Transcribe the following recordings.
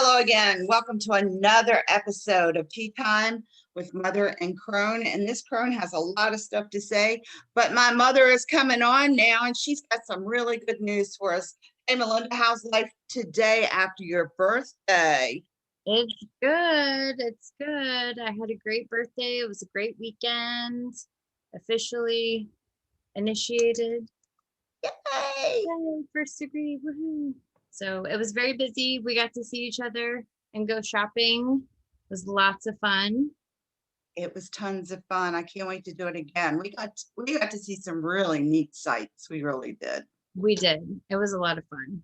Hello again. Welcome to another episode of Tea Time with Mother and Crone. And this Crone has a lot of stuff to say, but my mother is coming on now and she's got some really good news for us. Hey, Melinda, how's life today after your birthday? It's good. It's good. I had a great birthday. It was a great weekend. Officially initiated. Yay! Yay, first degree. Woohoo. So it was very busy. We got to see each other and go shopping. It was lots of fun. It was tons of fun. I can't wait to do it again. We got to see some really neat sights. We really did. We did. It was a lot of fun.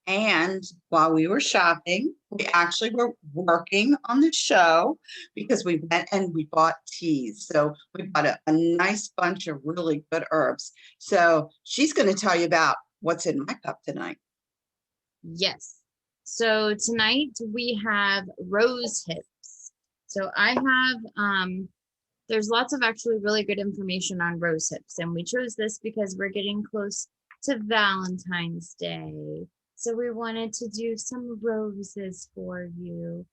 And while we were shopping, we actually were working on the show because we went and we bought teas. So we bought a nice bunch of really good herbs. So she's going to tell you about what's in my cup tonight. Yes. So tonight we have Rosehips. So I have, there's lots of actually really good information on Rosehips. And we chose this because we're getting close to Valentine's Day. So we wanted to do some roses for you.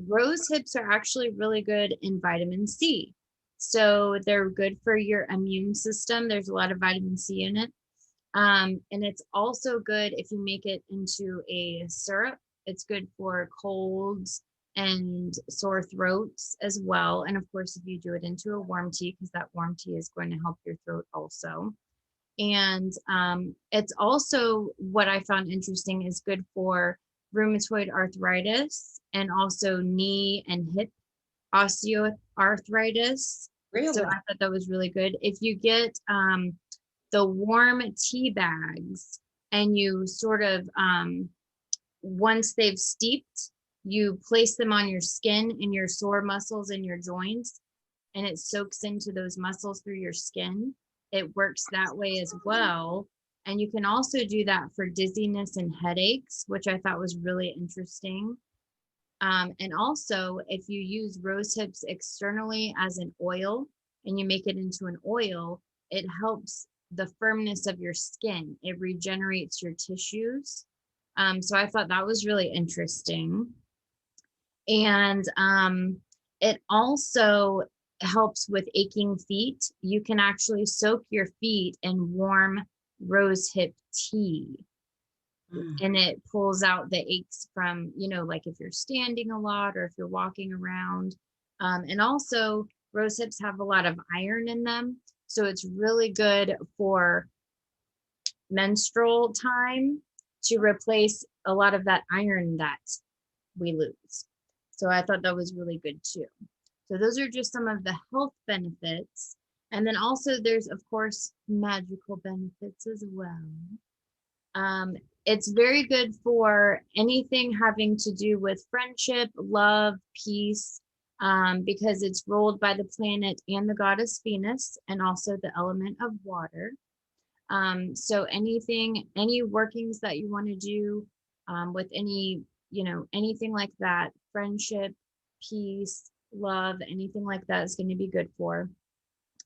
Rose hips are actually really good in vitamin C. So they're good for your immune system. There's a lot of vitamin C in it. And it's also good if you make it into a syrup. It's good for colds and sore throats as well. And of course, if you do it into a warm tea, because that warm tea is going to help your throat also. And it's also, what I found interesting, is good for rheumatoid arthritis and also knee and hip osteoarthritis. Really? So I thought that was really good. If you get the warm tea bags and you sort of, once they've steeped, you place them on your skin and your sore muscles in your joints, and it soaks into those muscles through your skin. It works that way as well. And you can also do that for dizziness and headaches, which I thought was really interesting. And also, if you use Rosehips externally as an oil and you make it into an oil, it helps the firmness of your skin. It regenerates your tissues. So I thought that was really interesting. And it also helps with aching feet. You can actually soak your feet in warm rosehip tea, and it pulls out the aches from, like if you're standing a lot or if you're walking around. And also, rosehips have a lot of iron in them, so it's really good for menstrual time to replace a lot of that iron that we lose. So I thought that was really good too. So those are just some of the health benefits. And then also there's, of course, magical benefits as well. It's very good for anything having to do with friendship, love, peace, because it's ruled by the planet and the goddess Venus, and also the element of water. So any workings that you want to do with anything like that, friendship, peace, love, anything like that is going to be good for.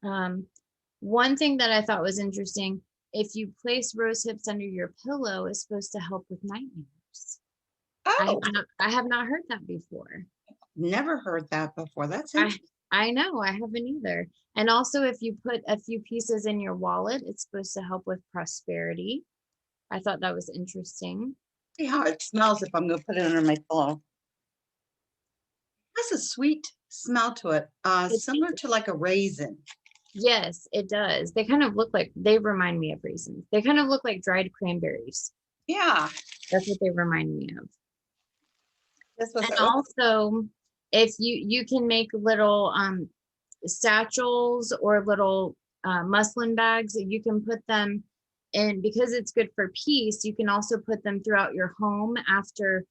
One thing that I thought was interesting, if you place rosehips under your pillow, is supposed to help with nightmares. Oh, I have not heard that before. Never heard that before. That's interesting. I know, I haven't either. And also, if you put a few pieces in your wallet, it's supposed to help with prosperity. I thought that was interesting. See how it smells if I'm going to put it under my pillow. It has a sweet smell to it, similar to like a raisin. Yes, it does. They kind of look like, they remind me of raisins. They kind of look like dried cranberries. Yeah. That's what they remind me of. And Oh, also, if you can make little satchels or little muslin bags, you can put them in, because it's good for peace. You can also put them throughout your home after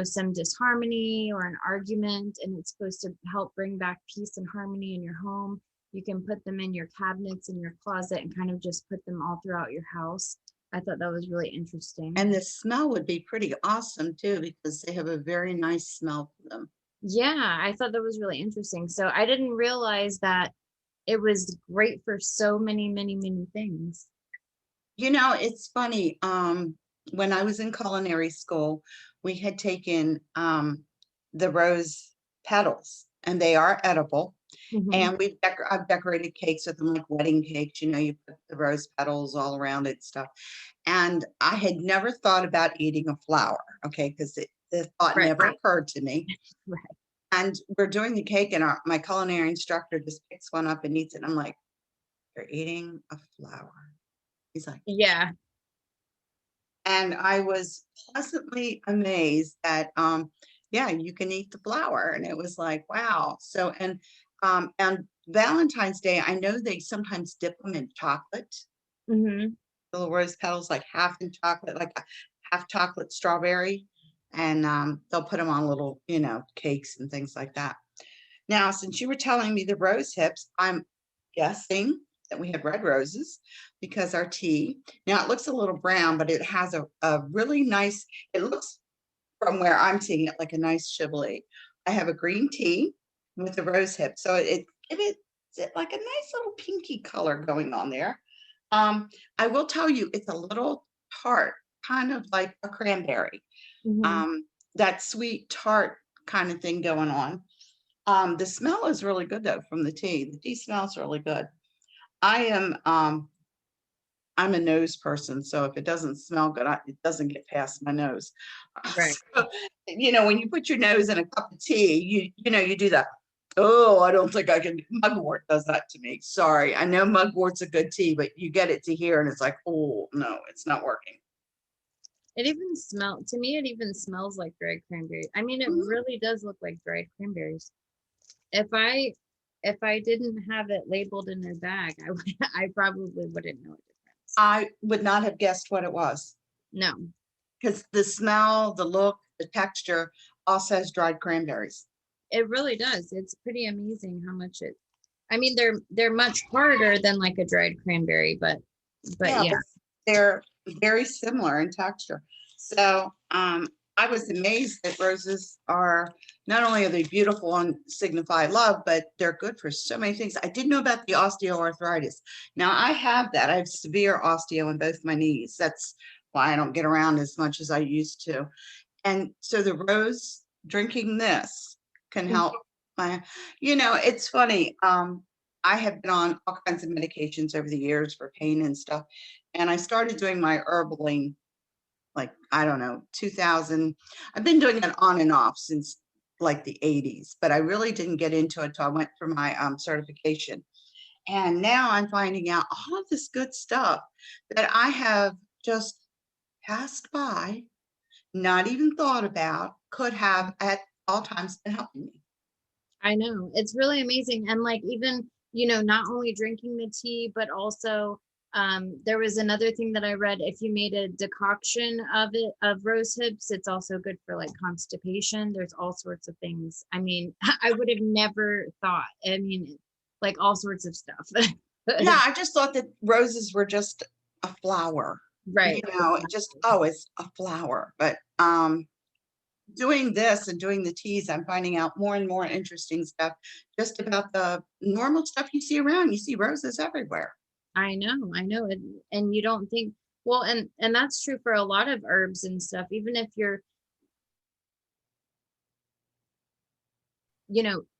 some disharmony or an argument, and it's supposed to help bring back peace and harmony in your home. You can put them in your cabinets in your closet and kind of just put them all throughout your house. I thought that was really interesting. And the smell would be pretty awesome too, because they have a very nice smell to them. Yeah, I thought that was really interesting. So I didn't realize that it was great for so many, many, many things. It's funny. When I was in culinary school, we had taken the rose petals, and they are edible. Mhm. And I've decorated cakes with them, like wedding cakes, you know, you put the rose petals all around it and stuff. And I had never thought about eating a flower, okay, because the thought Right, never occurred to me. right. And we're doing the cake, and my culinary instructor just picks one up and eats it. I'm like, "You're eating a flower." He's like, Yeah. and I was pleasantly amazed that, yeah, you can eat the flower. And it was like, wow. So, and Valentine's Day, I know they sometimes dip them in chocolate, Mhm. little rose petals, like half in chocolate, like a half chocolate strawberry. And they'll put them on little, you know, cakes and things like that. Now, since you were telling me the rose hips, I'm guessing that we had red roses because our tea, now it looks a little brown, but it has a really nice, it looks from where I'm seeing it like a nice Chablis. I have a green tea with the rose hip. So it like a nice little pinky color going on there. I will tell you, it's a little tart, kind of like a cranberry. Mhm. Um, that sweet tart kind of thing going on. The smell is really good though from the tea. The tea smells really good. I am I'm a nose person, so if it doesn't smell good, it doesn't get past my nose. Right. So, you know, when you put your nose in a cup of tea, you know, you do that. Oh, I don't think I can. Mugwort does that to me. Sorry, I know mugwort's a good tea, but you get it to here, and it's like, oh no, it's not working. It even to me, it even smells like dried cranberry. I mean, it Mhm. really does look like dried cranberries. If I if I didn't have it labeled in a bag, I would, I probably wouldn't know a difference. I would not have guessed what it was No, because the smell, the look, the texture all says dried cranberries. it really does. It's pretty amazing how much it. I mean, they're much harder than like a dried cranberry, but Yeah, yeah, but they're very similar in texture. So I was amazed that roses are not only are they beautiful and signify love, but they're good for so many things. I didn't know about the osteoarthritis. Now I have that. I have severe osteo in both my knees. That's why I don't get around as much as I used to. And so the rose, drinking this can Mhm. help my, you know, it's funny. I have been on all kinds of medications over the years for pain and stuff. And I started doing my herbaling, like, I don't know, 2000. I've been doing it on and off since like the 80s, but I really didn't get into it till I went for my certification. And now I'm finding out all of this good stuff that I have just passed by, not even thought about, could have at all times been helping me. I know. It's really amazing. And like even, not only drinking the tea, but also there was another thing that I read. If you made a decoction of it of rose hips, it's also good for like constipation. There's all sorts of things. I mean, I would have never thought. I mean, like all sorts of stuff. Yeah, I just thought that roses were just a flower, you Right. know, it just, oh, it's a flower. But doing this and doing the teas, I'm finding out more and more interesting stuff just about the normal stuff you see around. You see roses everywhere. I know it, and you don't think, well, and that's true for a lot of herbs and stuff. Even if you're,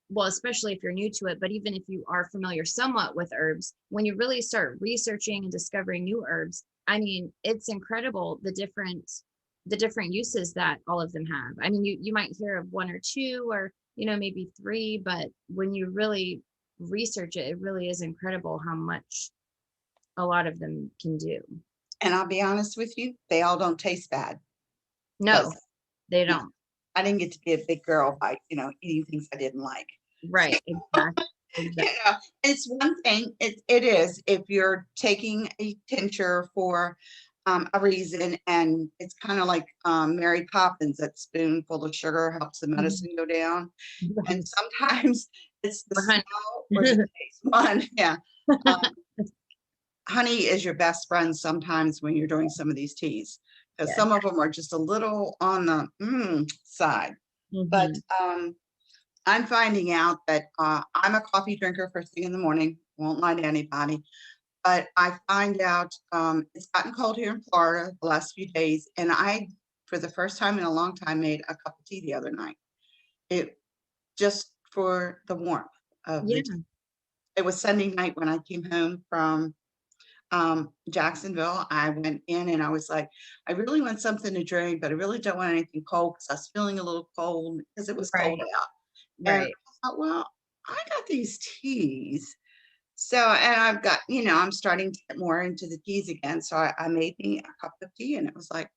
well, especially if you're new to it, but even if you are familiar somewhat with herbs, when you really start researching and discovering new herbs, I mean, it's incredible the different uses that all of them have. I mean, you might hear of one or two or, maybe three, but when you really research it, it really is incredible how much a lot of them can do. And I'll be honest with you, they all don't taste bad No, because, they you know, don't. I didn't get to be a big girl by, you know, eating things I didn't like. Right, exactly. You know, it's one thing, it is, if you're taking a tincture for a reason, and it's kind of like Mary Poppins, that spoonful of sugar helps the Mhm. medicine go down. And Right. sometimes it's the Or honey. smell or the taste. One, yeah. Um, honey is your best friend sometimes when you're doing some of these teas, because Yes. some of them are just a little on the side. But Hmm. I'm finding out that I'm a coffee drinker first thing in the morning, won't lie to anybody. But I find out it's gotten cold here in Florida the last few days, and I for the first time in a long time, made a cup of tea the other night. It just for the warmth of the Yeah. tea. It was Sunday night when I came home from Jacksonville. I went in and I was like, I really want something to drink, but I really don't want anything cold because I was feeling a little cold because it was cold Right. out. And Right. I thought, well, I got these teas. So, and I've got, I'm starting to get more into the teas again. So I made me a cup of tea and it was like,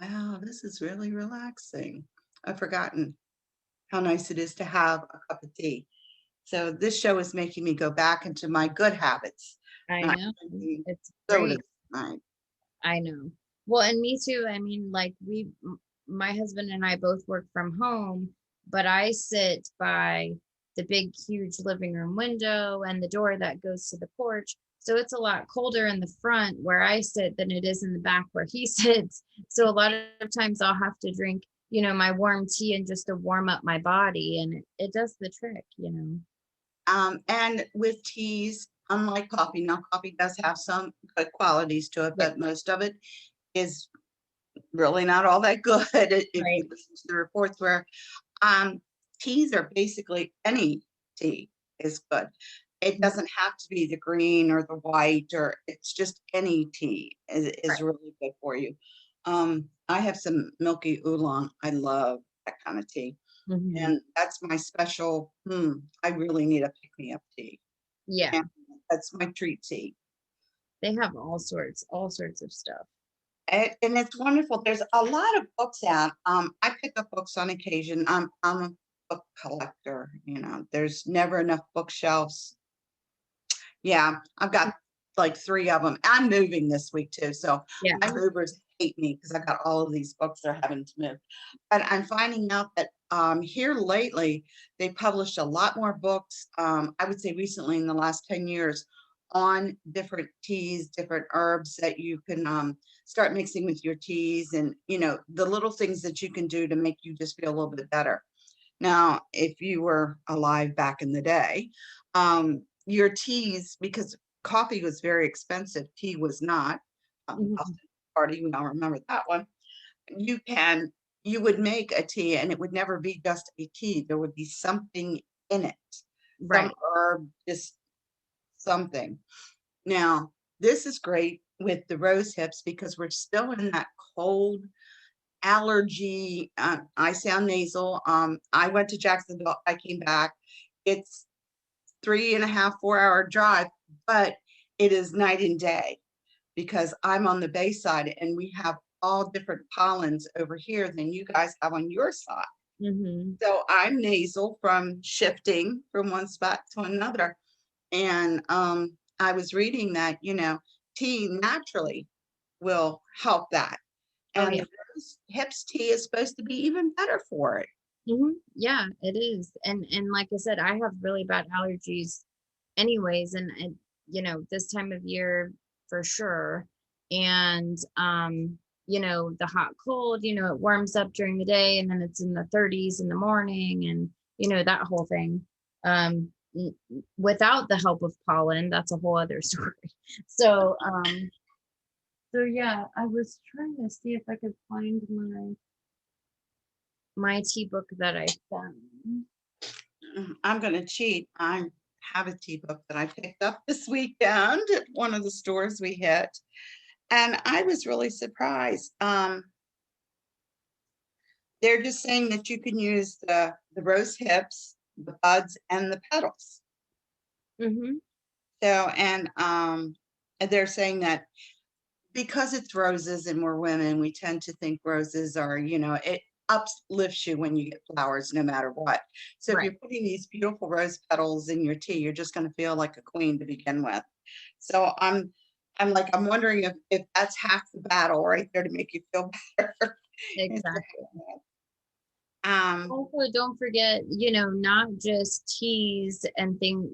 wow, this is really relaxing. I've forgotten how nice it is to have a cup of tea. So this show is making me go back into my good habits, I not know. drinking It's sodas great. at night. I know. Well, and me too. I mean, like my husband and I both work from home, but I sit by the big, huge living room window and the door that goes to the porch. So it's a lot colder in the front where I sit than it is in the back where he sits. So a lot of times I'll have to drink, my warm tea and just to warm up my body, and it does the trick. And with teas, unlike coffee, now coffee does have some good qualities to it, Yeah. but most of it is really not all that good if Right. you listen to the reports where um, teas are basically any tea is good. It doesn't have to be the green or the white, or it's just any tea is Right. really good for you. I have some milky oolong. I love that kind of tea. Hmm. And that's my special, I really need a pick-me-up tea. Yeah. And that's my treat tea. They have all sorts of stuff. And it's wonderful. There's a lot of books out. I pick up books on occasion. I'm a book collector. There's never enough bookshelves. Yeah, I've got like 3 of them. I'm moving this week too, so Yeah. my movers hate me because I got all of these books they're having to move. But I'm finding out that here lately they published a lot more books. I would say recently in the last 10 years on different teas, different herbs that you can start mixing with your teas, and the little things that you can do to make you just feel a little bit better. Now, if you were alive back in the day, your teas, because coffee was very expensive, tea was not. Mhm. Boston Party, we all remember that one. You can, you would make a tea and it would never be just a tea. There would be something in it, some Right. herb, just something. Now, this is great with the rose hips because we're still in that cold allergy. I sound nasal. I went to Jacksonville. I came back. It's 3.5, 4 hour drive, but it is night and day because I'm on the Bay side and we have all different pollens over here than you guys have on your side. Hmm. So I'm nasal from shifting from one spot to another. And I was reading that, tea naturally will help that. Oh And yeah. the rose hips tea is supposed to be even better for it. Yeah, it is. And like I said, I have really bad allergies anyways, and this time of year for sure. And the hot cold, it warms up during the day and then it's in the 30s in the morning, and that whole thing. Without the help of pollen, that's a whole other story. So yeah, I was trying to see if I could find my tea book that I found. I'm going to cheat. I have a tea book that I picked up this weekend at one of the stores we hit. And I was really surprised. They're just saying that you can use the rose hips, the buds, and the petals. Hmm. So, and they're saying that because it's roses and we're women, we tend to think roses are, it uplifts you when you get flowers no matter what. So if Right. you're putting these beautiful rose petals in your tea, you're just going to feel like a queen to begin with. So I'm wondering if that's half the battle right there to make you feel better. Is to Exactly. have that. Also, don't forget, not just teas and thing,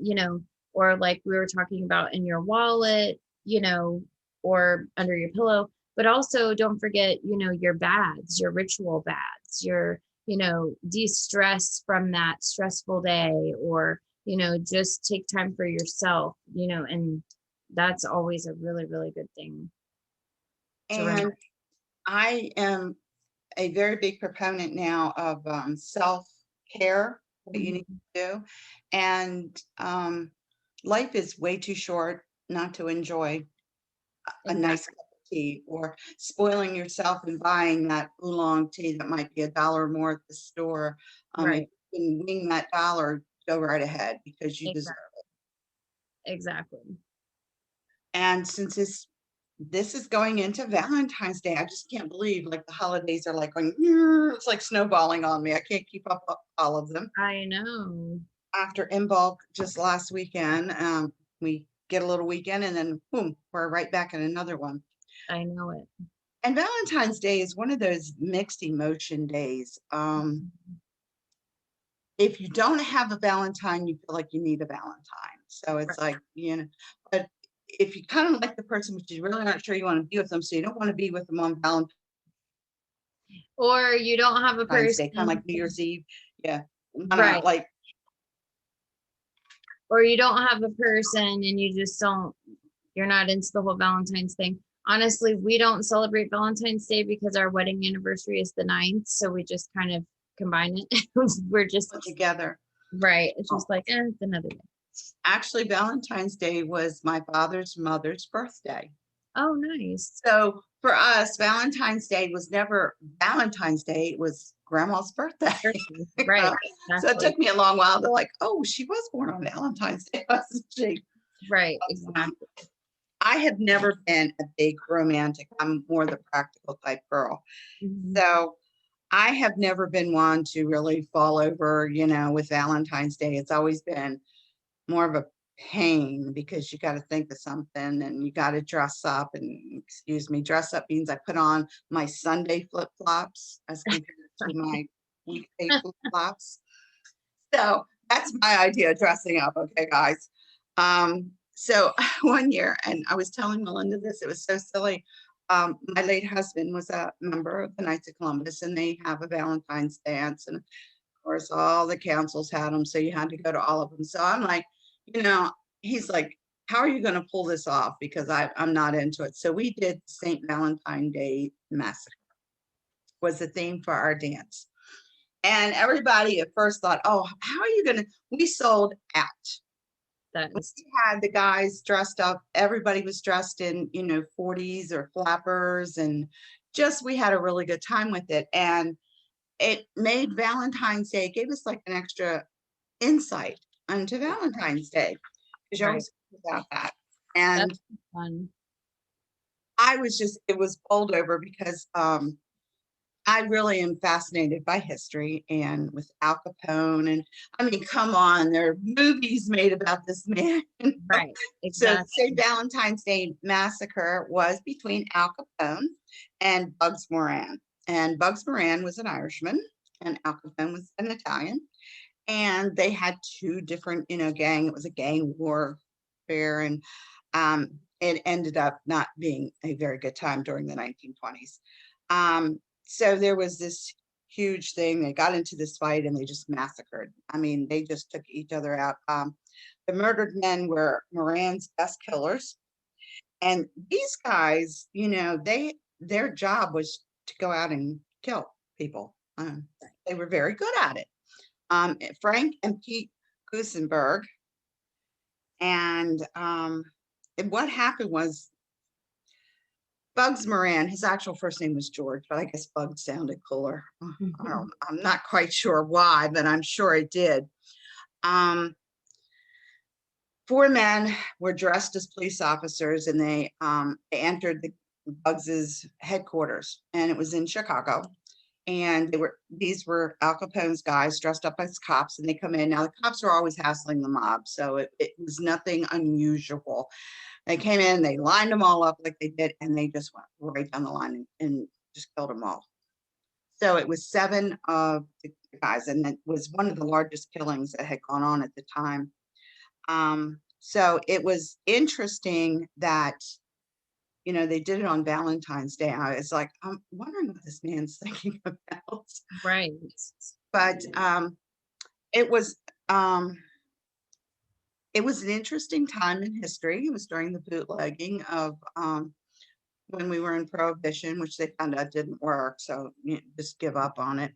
or like we were talking about in your wallet, or under your pillow, but also don't forget, your baths, your ritual baths, your, de-stress from that stressful day, or, just take time for yourself, and that's always a really, really good thing to remember. And I am a very big proponent now of self-care, what you need Mhm. to do. And life is way too short not to enjoy a nice Exactly. cup of tea, or spoiling yourself and buying that oolong tea that might be $1 more at the store. If Right. you can wing that dollar, go right ahead because you deserve. Exactly. Exactly. And since this is going into Valentine's Day, I just can't believe like the holidays are like going, "Yeah," it's like snowballing on me. I can't keep up all of them. I know. After in bulk just last weekend, we get a little weekend and then boom, we're right back in another one. I know it. And Valentine's Day is one of those mixed emotion days. Mhm. If you don't have a Valentine, you feel like you need a Valentine. So it's Right. like, but if you kind of like the person, but you really aren't sure you want to be with them, so you don't want to be with them on Valentine's Or you don't have a Day, kind of person, like New Year's Eve. Yeah. right? Like, Or you don't have a person and you just don't, you're not into the whole Valentine's thing. Honestly, we don't celebrate Valentine's Day because our wedding anniversary is the 9th. So we just kind of combine it. We're just, put together. right. It's Oh, just like, it's another day. actually, Valentine's Day was my father's mother's birthday. Oh, nice. So for us, Valentine's Day was never Valentine's Day, it was grandma's birthday. Birthday. You Right. know? So it Exactly. took me a long while to like, oh, she was born on Valentine's Day, wasn't she? Right. Um, Exactly. I have never been a big romantic. I'm more the practical type girl. Mhm. So I have never been one to really fall over, with Valentine's Day. It's always been more of a pain because you got to think of something and you got to dress up. And excuse me, dress up means I put on my Sunday flip flops as compared to my weekday flip flops. So that's my idea of dressing up. Okay, guys. So one year, and I was telling Melinda this, it was so silly. My late husband was a member of the Knights of Columbus, and they have a Valentine's dance. And of course, all the councils had them, so you had to go to all of them. So I'm like, you know, he's like, how are you going to pull this off? Because I'm not into it. So we did St. Valentine Day Massacre was the theme for our dance. And everybody at first thought, oh, how are you going to? We sold out. That We is, had the guys dressed up. Everybody was dressed in, 40s or flappers. And just, we had a really good time with it. And it made Valentine's Day, gave us like an extra insight onto Valentine's Day because you right. always think about that. That's And fun. it was bowled over because I really am fascinated by history and with Al Capone. And I mean, come on, there are movies made about this man. Right. So, St. Exactly. Valentine's Day Massacre was between Al Capone and Bugs Moran. And Bugs Moran was an Irishman, and Al Capone was an Italian. And they had two different, gang. It was a gang warfare, and it ended up not being a very good time during the 1920s. So there was this huge thing. They got into this fight and they just massacred. I mean, they just took each other out. The murdered men were Moran's best killers, and these guys, their job was to go out and kill people. They were very good at it. Frank and Pete Gusenberg. And what happened was Bugs Moran, his actual first name was George, but I guess Bugs sounded cooler. I'm not quite sure why, but I'm sure it did. Um, Four men were dressed as police officers, and they entered the Bugs's headquarters, and it was in Chicago. And these were Al Capone's guys dressed up as cops, and they come in. Now the cops are always hassling the mob, so it was nothing unusual. They came in, they lined them all up like they did, and they just went right down the line and just killed them all. So it was seven of the guys, and it was one of the largest killings that had gone on at the time. So it was interesting that they did it on Valentine's Day. I was like, I'm wondering what this man's thinking about. Right. But it was um, it was an interesting time in history. It was during the bootlegging of when we were in Prohibition, which they found out didn't work. So just give up on it.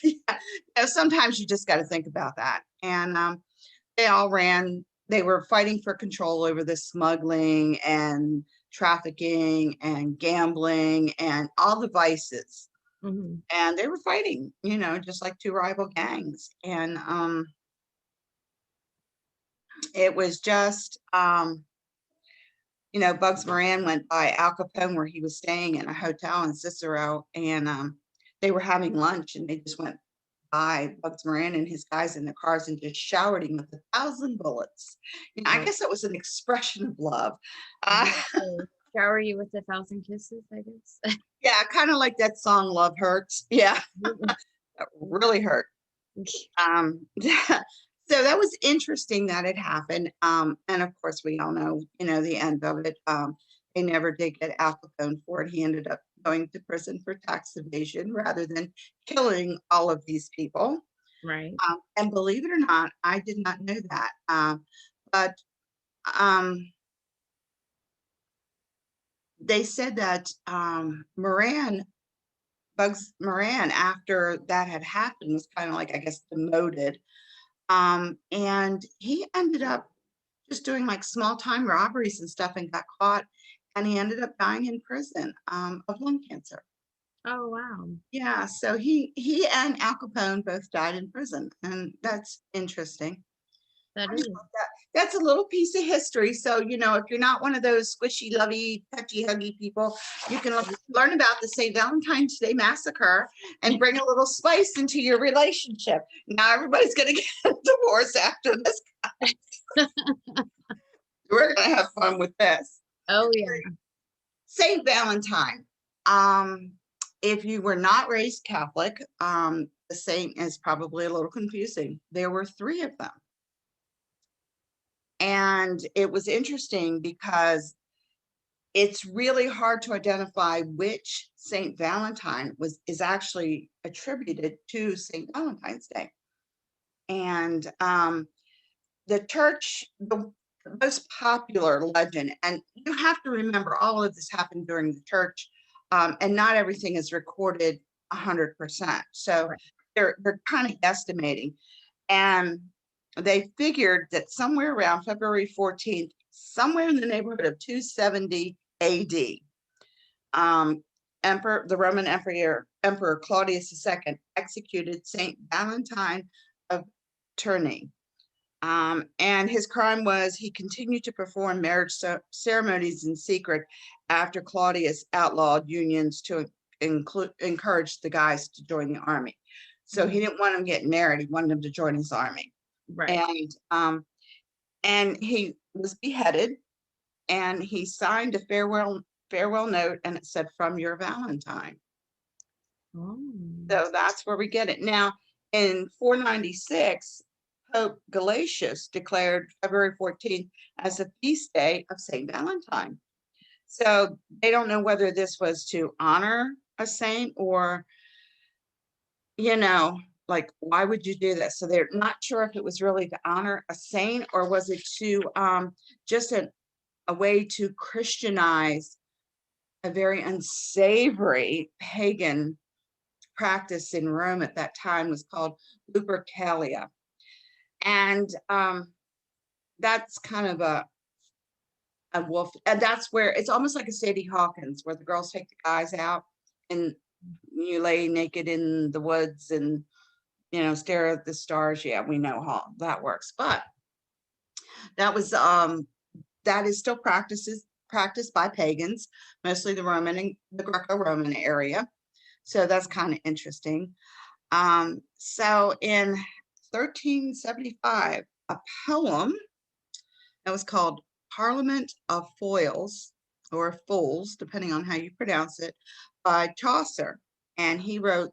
Yeah, sometimes you just got to think about that. And they all ran, they were fighting for control over the smuggling and trafficking and gambling and all the vices. Mhm. And they were fighting, just like two rival gangs. And it was just, Bugs Moran went by Al Capone where he was staying in a hotel in Cicero, and they were having lunch, and they just went by Bugs Moran and his guys in their cars and just showered him with 1,000 bullets. I Oh, guess it was an expression of love. I was Uh, gonna say, shower you with 1,000 kisses, I guess. yeah, kind of like that song "Love Hurts." Yeah, it really hurt. So that was interesting that it happened. And of course, we all know, the end of it. They never did get Al Capone for it. He ended up going to prison for tax evasion rather than killing all of these people. Right. And believe it or not, I did not know that. But um, they said that Bugs Moran, after that had happened, was kind of like, I guess, demoted. And he ended up just doing like small time robberies and stuff and got caught. And he ended up dying in prison of lung cancer. Oh, wow. Yeah, so he and Al Capone both died in prison, and that's interesting. That I just is. love that. That's a little piece of history. So, if you're not one of those squishy, lovey, touchy, huggy people, you can learn about the St. Valentine's Day Massacre and bring a little spice into your relationship. Now everybody's going to get a divorce after this. We're going to have fun with this. Oh, yeah. St. Valentine. Um, if you were not raised Catholic, the saint is probably a little confusing. There were three of them. And it was interesting because it's really hard to identify which Saint Valentine is actually attributed to Saint Valentine's Day. And the church, the most popular legend, and you have to remember all of this happened during the church, and not everything is recorded 100%. So Right. they're kind of estimating. And they figured that somewhere around February 14th, somewhere in the neighborhood of 270 AD, the Roman Emperor Claudius II executed Saint Valentine of Terni. And his crime was he continued to perform marriage ceremonies in secret after Claudius outlawed unions to encourage the guys to join the army. So he didn't want them getting married; he wanted them to join his army. Right. And he was beheaded, and he signed a farewell note, and it said, "From your Valentine." Oh. So that's where we get it. Now, in 496, Pope Galatius declared February 14th as a feast day of St. Valentine. So they don't know whether this was to honor a saint or, like, why would you do this? So they're not sure if it was really to honor a saint or was it to just a way to Christianize a very unsavory pagan practice in Rome at that time was called Lupercalia. And that's kind of a wolf. And that's where it's almost like a Sadie Hawkins, where the girls take the guys out and you lay naked in the woods and, stare at the stars. Yeah, we know how that works. But that was that is still practiced by pagans, mostly the Roman and the Greco-Roman area. So that's kind of interesting. So in 1375, a poem that was called Parliament of Foils or Fools, depending on how you pronounce it, by Chaucer. And he wrote,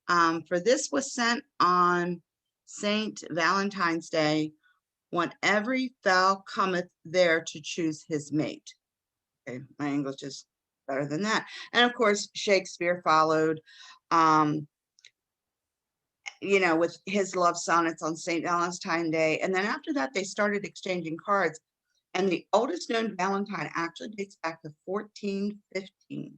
for this was sent on Saint Valentine's Day, when every fowl cometh there to choose his mate. Okay, my English is better than that. And of course, Shakespeare followed, with his love sonnets on St. Valentine's Day. And then after that, they started exchanging cards. And the oldest known Valentine actually dates back to 1415.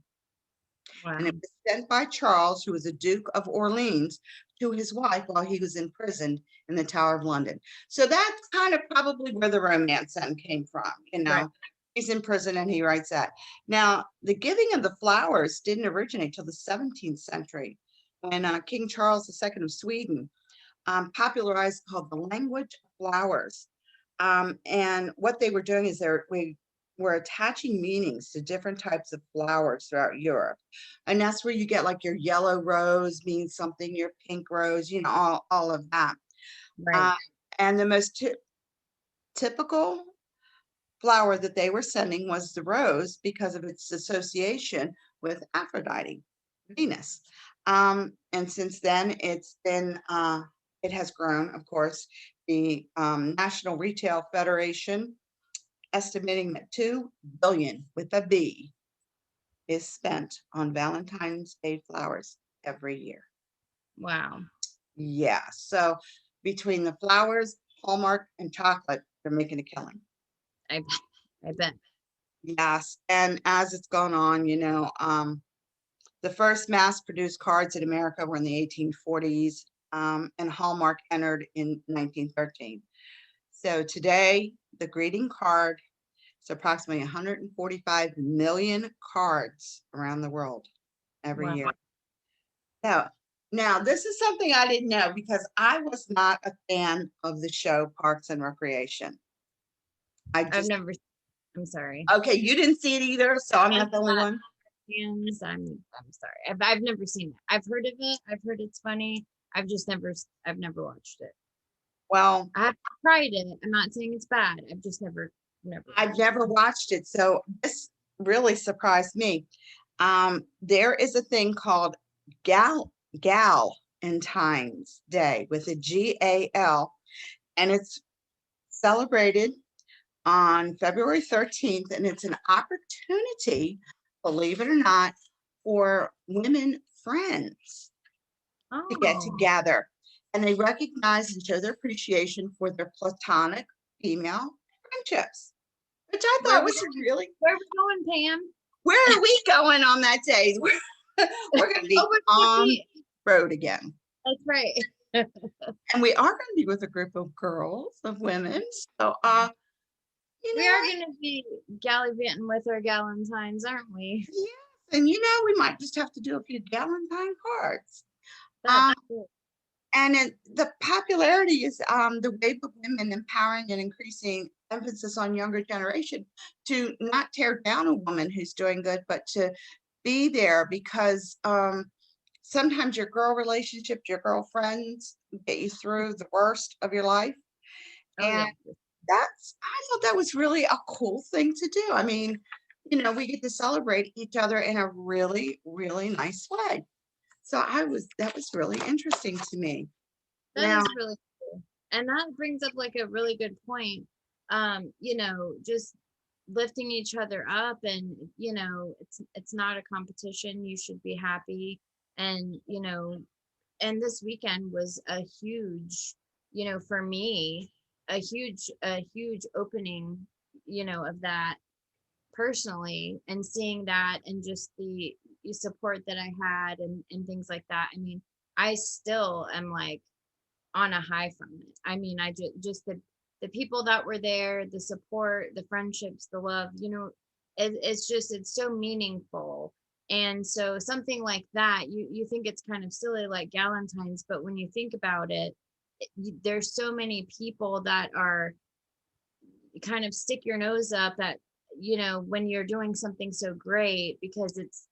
And Wow. it was sent by Charles, who was a Duke of Orleans, to his wife while he was imprisoned in the Tower of London. So that's kind of probably where the romance then came from, you know. Right. He's in prison and he writes that. Now, the giving of the flowers didn't originate till the 17th century when King Charles II of Sweden popularized called the language of flowers. And what they were doing is we were attaching meanings to different types of flowers throughout Europe. And that's where you get like your yellow rose means something, your pink rose, you know, all of that. Right. Uh, and the most typical flower that they were sending was the rose because of its association with Aphrodite, Venus. And since then, it has grown, of course. The National Retail Federation estimating that 2 billion with a B is spent on Valentine's Day flowers every year. Wow. Yeah, so between the flowers, Hallmark, and chocolate, they're making a killing. I bet. I bet. Yes, and as it's gone on, you know, the first mass-produced cards in America were in the 1840s, and Hallmark entered in 1913. So today, the greeting card is approximately 145 million cards around the world every Wow. year. Now, this is something I didn't know because I was not a fan of the show Parks and Recreation. I I've just, never. I'm sorry. okay, you didn't see it either, so I'm not the only one. Hands. I'm sorry. I've never seen it. I've heard of it. I've heard it's funny. I've never watched it. Well, I've tried it. I'm not saying it's bad. I've just never. I've never watched it, so this really surprised me. There is a thing called Galentine's Day with a GAL, and it's celebrated on February 13th, and it's an opportunity, believe it or not, for women friends to get Oh, together. And they recognize and show their appreciation for their platonic female friendships, which I where thought we was really, where we going, Pam? where are we going on that day? We're going to be Oh, we're gonna on be. road again. That's right. And we are going to be with a group of girls, of women. So, you We know, are gonna be gallivanting with our Valentines, aren't we? yes, and you know, we might just have to do a few Valentine cards. That's Um, cool. and the popularity is the wave of women empowering and increasing emphasis on younger generation to not tear down a woman who's doing good, but to be there because sometimes your girl relationships, your girlfriends get you through the worst of your life. Oh And yeah. I thought that was really a cool thing to do. I mean, you know, we get to celebrate each other in a really, really nice way. So that was really interesting to me. That Now, is really cool. And that brings up like a really good point. Just lifting each other up, and it's not a competition. You should be happy. And and this weekend was a huge, for me, a huge opening, of that personally, and seeing that, and just the support that I had, and things like that. I mean, I still am like on a high from it. I mean, I just the people that were there, the support, the friendships, the love, it's so meaningful. And so something like that, you think it's kind of silly, like Galentine's, but when you think about it, there's so many people that are kind of stick your nose up at, when you're doing something so great, because it's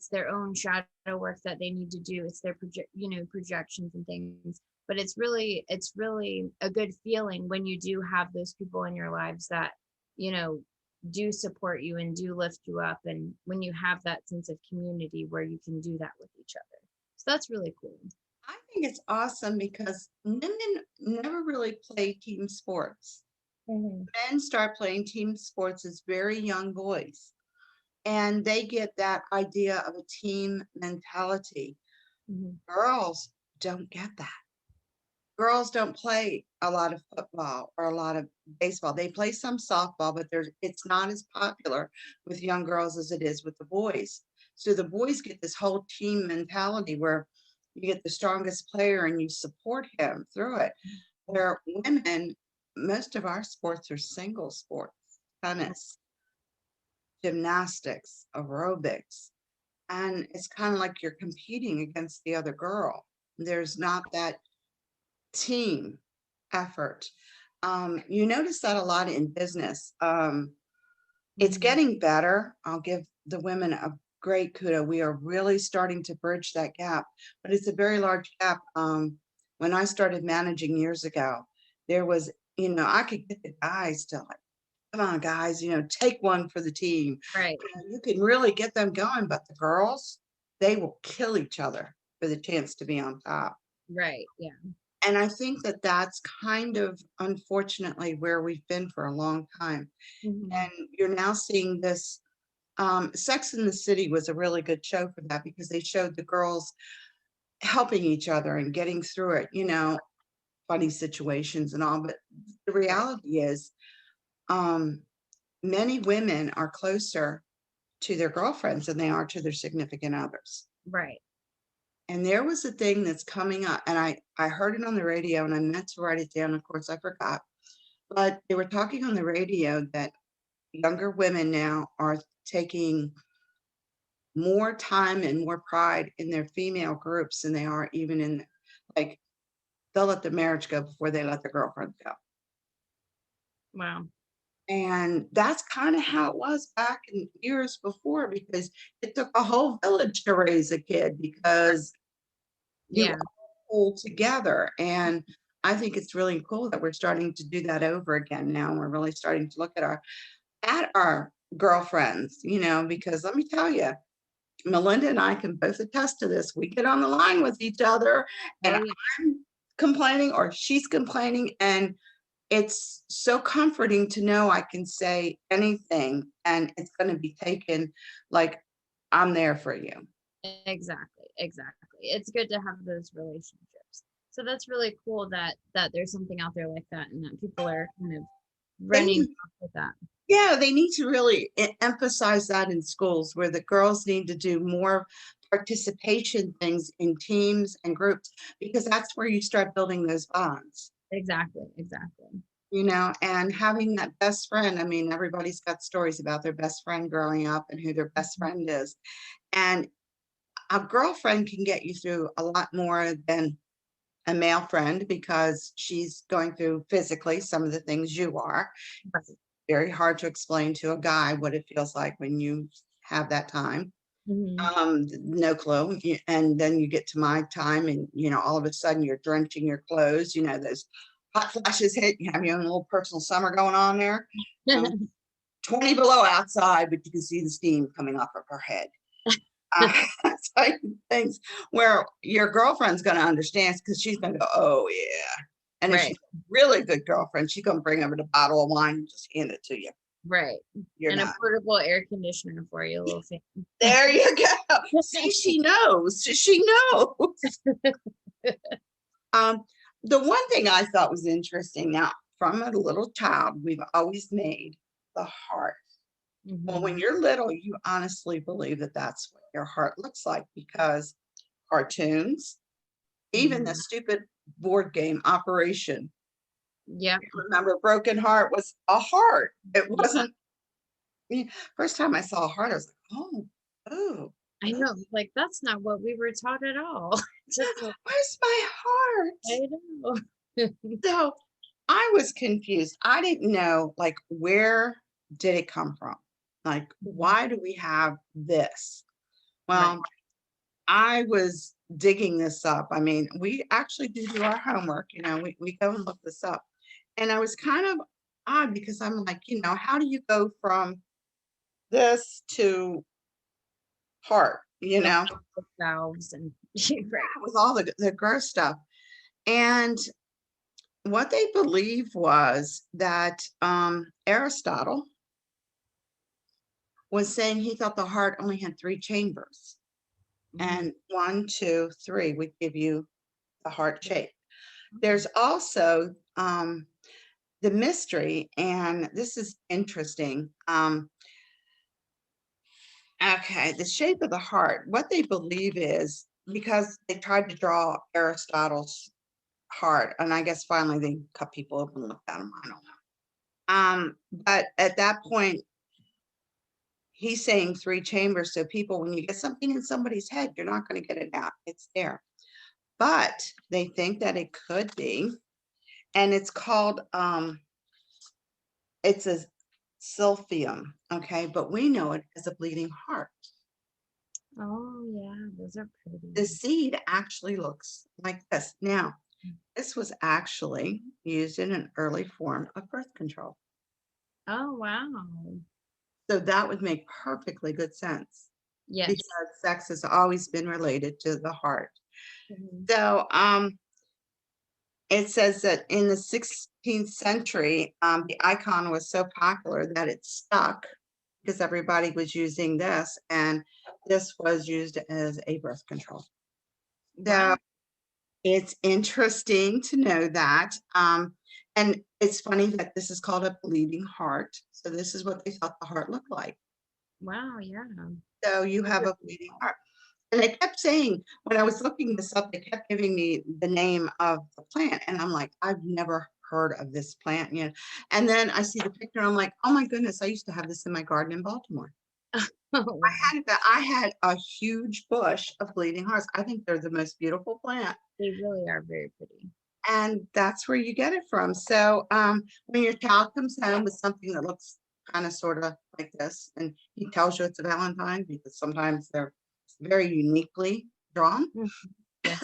their own shadow work that they need to do. It's their projections and things. But it's really a good feeling when you do have those people in your lives that, do support you and do lift you up. And when you have that sense of community where you can do that with each other. So that's really cool. I think it's awesome because women never really play team sports. Mhm. Men start playing team sports as very young boys, and they get that idea of a team mentality. Mhm. Girls don't get that. girls don't play a lot of football or a lot of baseball. They play some softball, but it's not as popular with young girls as it is with the boys. So the boys get this whole team mentality where you get the strongest player and you support him through it. Where women, most of our sports are single sports, tennis, gymnastics, aerobics, and it's kind of like you're competing against the other girl. There's not that team effort. You notice that a lot in business. It's Mhm. getting better. I'll give the women a great kudo. We are really starting to bridge that gap, but it's a very large gap. When I started managing years ago, there was, I could get the guys to like, come on, guys, take one for the team. Right, You can really get them going, but the girls, they will kill each other for the chance to be on top. right, yeah. And I think that that's kind of unfortunately where we've been for a long time. Mhm. And you're now seeing this. Sex in the City was a really good show for that because they showed the girls helping each other and getting through it, funny situations and all. But the Right, reality is, um, many women are closer to their girlfriends than they are to their significant others. right. And there was a thing that's coming up, and I heard it on the radio and I meant to write it down. Of course, I forgot. But they were talking on the radio that younger women now are taking more time and more pride in their female groups than they are even in, like, they'll let the marriage go before they let their girlfriend go. Wow. And that's kind of how it was back in years before, because it took a whole village to raise a kid because you Yeah, pull together. And I think it's really cool that we're starting to do that over again now. We're really starting to look at our girlfriends, because let me tell you, Melinda and I can both attest to this. We get on the line with each other oh, and yeah, I'm complaining or she's complaining. And it's so comforting to know I can say anything and it's going to be taken like I'm there for you. exactly, exactly. It's good to have those relationships. So that's really cool that there's something out there like that and that people are kind of They running off with that. Yeah, they need to really emphasize that in schools where the girls need to do more participation things in teams and groups because that's where you start building those bonds, Exactly, exactly. and having that best friend. I mean, everybody's got stories about their best friend growing up and who their best Mhm. friend is. And a girlfriend can get you through a lot more than a male friend because she's going through physically some of the things you are. Right. Very hard to explain to a guy what it feels like when you have that time. Mhm. No clue. And then you get to my time, and all of a sudden you're drenching your clothes. Those hot flashes hit. You have your own little personal summer going on there. Um, 20 below outside, but you can see the steam coming off of her head. Type of things where your girlfriend's going to understand because she's going to go, oh yeah. And if Right, she's a really good girlfriend, she's going to bring over the bottle of wine and just hand it to you. right. You're And a not. portable air conditioner for you, little fan. There you go. See, she knows. She knows. Um, the one thing I thought was interesting now, from a little child, we've always made the heart. Well, when Mhm. you're little, you honestly believe that that's what your heart looks like because cartoons, even the Mhm. stupid board game Operation. Yep. Remember, Broken Heart was a heart. It Yeah, wasn't. First time I saw a heart, I was like, oh, I know. Like that's not what we were taught at all. Just like where's my heart? I know. So I was confused. I didn't know, like, where did it come from? Like, Mhm. why do we have this? Right. Well, I was digging this up. I mean, we actually do our homework, we go and look this up. And I was kind of odd because I'm like, how do you go from this to heart, The heart valves and right. with all the gross stuff? And what they believe was that Aristotle was saying he thought the heart only had three chambers, Mhm. and one, two, three would give you the heart shape. There's also the mystery, and this is interesting. Okay, the shape of the heart, what they believe is because they tried to draw Aristotle's heart, and I guess finally they cut people open and looked at him. I don't know. But at that point, he's saying three chambers. So people, when you get something in somebody's head, you're not going to get it out. It's there. But they think that it could be, and it's called it's a sylphium, okay, but we know it as a bleeding heart. Oh yeah, those are The pretty. seed actually looks like this. Now, this was actually used in an early form of birth control. Oh wow. So that would make perfectly good sense Yes. because sex has always been related to the heart. Mhm. So it says that in the 16th century, the icon was so popular that it stuck because everybody was using this, and this was used as a birth control. So Wow. it's interesting to know that. And it's funny that this is called a bleeding heart. So this is what they thought the heart looked like. Wow, yeah. So you have a bleeding heart. And they kept saying, when I was looking this up, they kept giving me the name of the plant. And I'm like, I've never heard of this plant, you know. And then I see the picture, and I'm like, oh my goodness, I used to have this in my garden in Baltimore. Oh wow. I had a huge bush of bleeding hearts. I think they're the most beautiful plant. They really are very pretty. And that's where you get it from. So when your child comes home with something that looks kind of sort of like this, and he tells you it's a Valentine because sometimes they're very uniquely drawn. Mhm. Yes.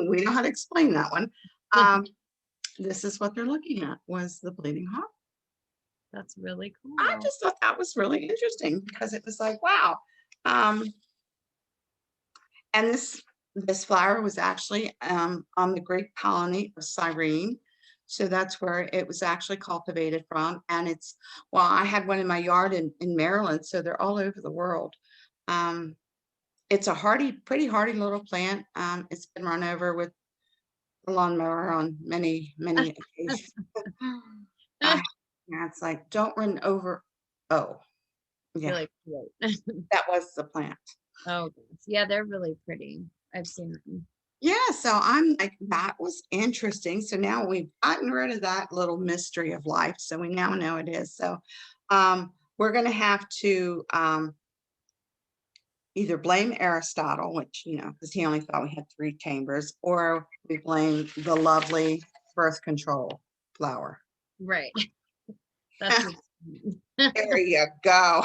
We know how to explain that one. Um, this is what they're looking at was the bleeding heart. That's really I cool. just thought that was really interesting because it was like, wow. Um, and this flower was actually on the Greek colony of Cyrene. So that's where it was actually cultivated from. And it's, well, I had one in my yard in Maryland, so they're all over the world. Um, it's a hardy, pretty hardy little plant. It's been run over with a lawnmower on many, many occasions. I, yeah, it's like, don't run over. Oh, You're yeah, like, wait. that was the plant. Oh, gosh. Yeah, they're really pretty. I've seen them. Yeah, so I'm like, that was interesting. So now we've gotten rid of that little mystery of life. So we now know it is. So we're going to have to either blame Aristotle, which, you know, because he only thought we had three chambers, or we blame the lovely birth control flower. Right. That's what's There you go.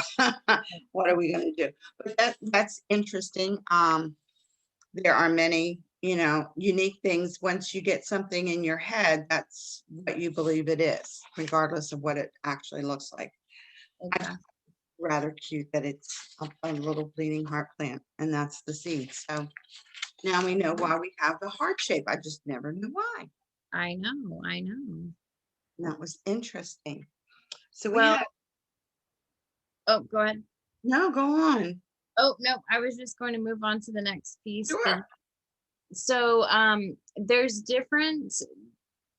What are we going to do? But that's interesting. There are many, you know, unique things. Once you get something in your head, that's what you believe it is, regardless of what it actually looks like. I exactly. rather cute that it's a little bleeding heart plant, and that's the seed. So now we know why we have the heart shape. I just never knew why. I know. I know. And that was interesting. So we Well, had, oh, go ahead. no, go on. Oh, no, I was just going to move on to the next piece. Sure. So there's different,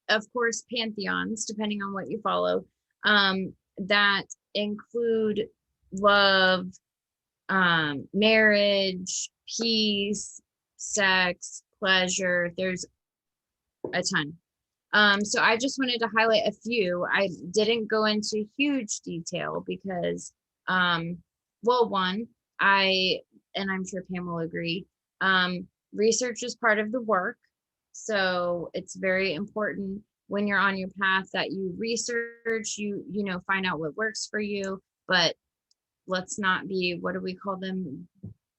of course, pantheons, depending on what you follow, that include love, marriage, peace, sex, pleasure. There's a ton. So I just wanted to highlight a few. I didn't go into huge detail because, well, one, and I'm sure Pam will agree, research is part of the work. So it's very important when you're on your path that you research, you know, find out what works for you, but let's not be, what do we call them?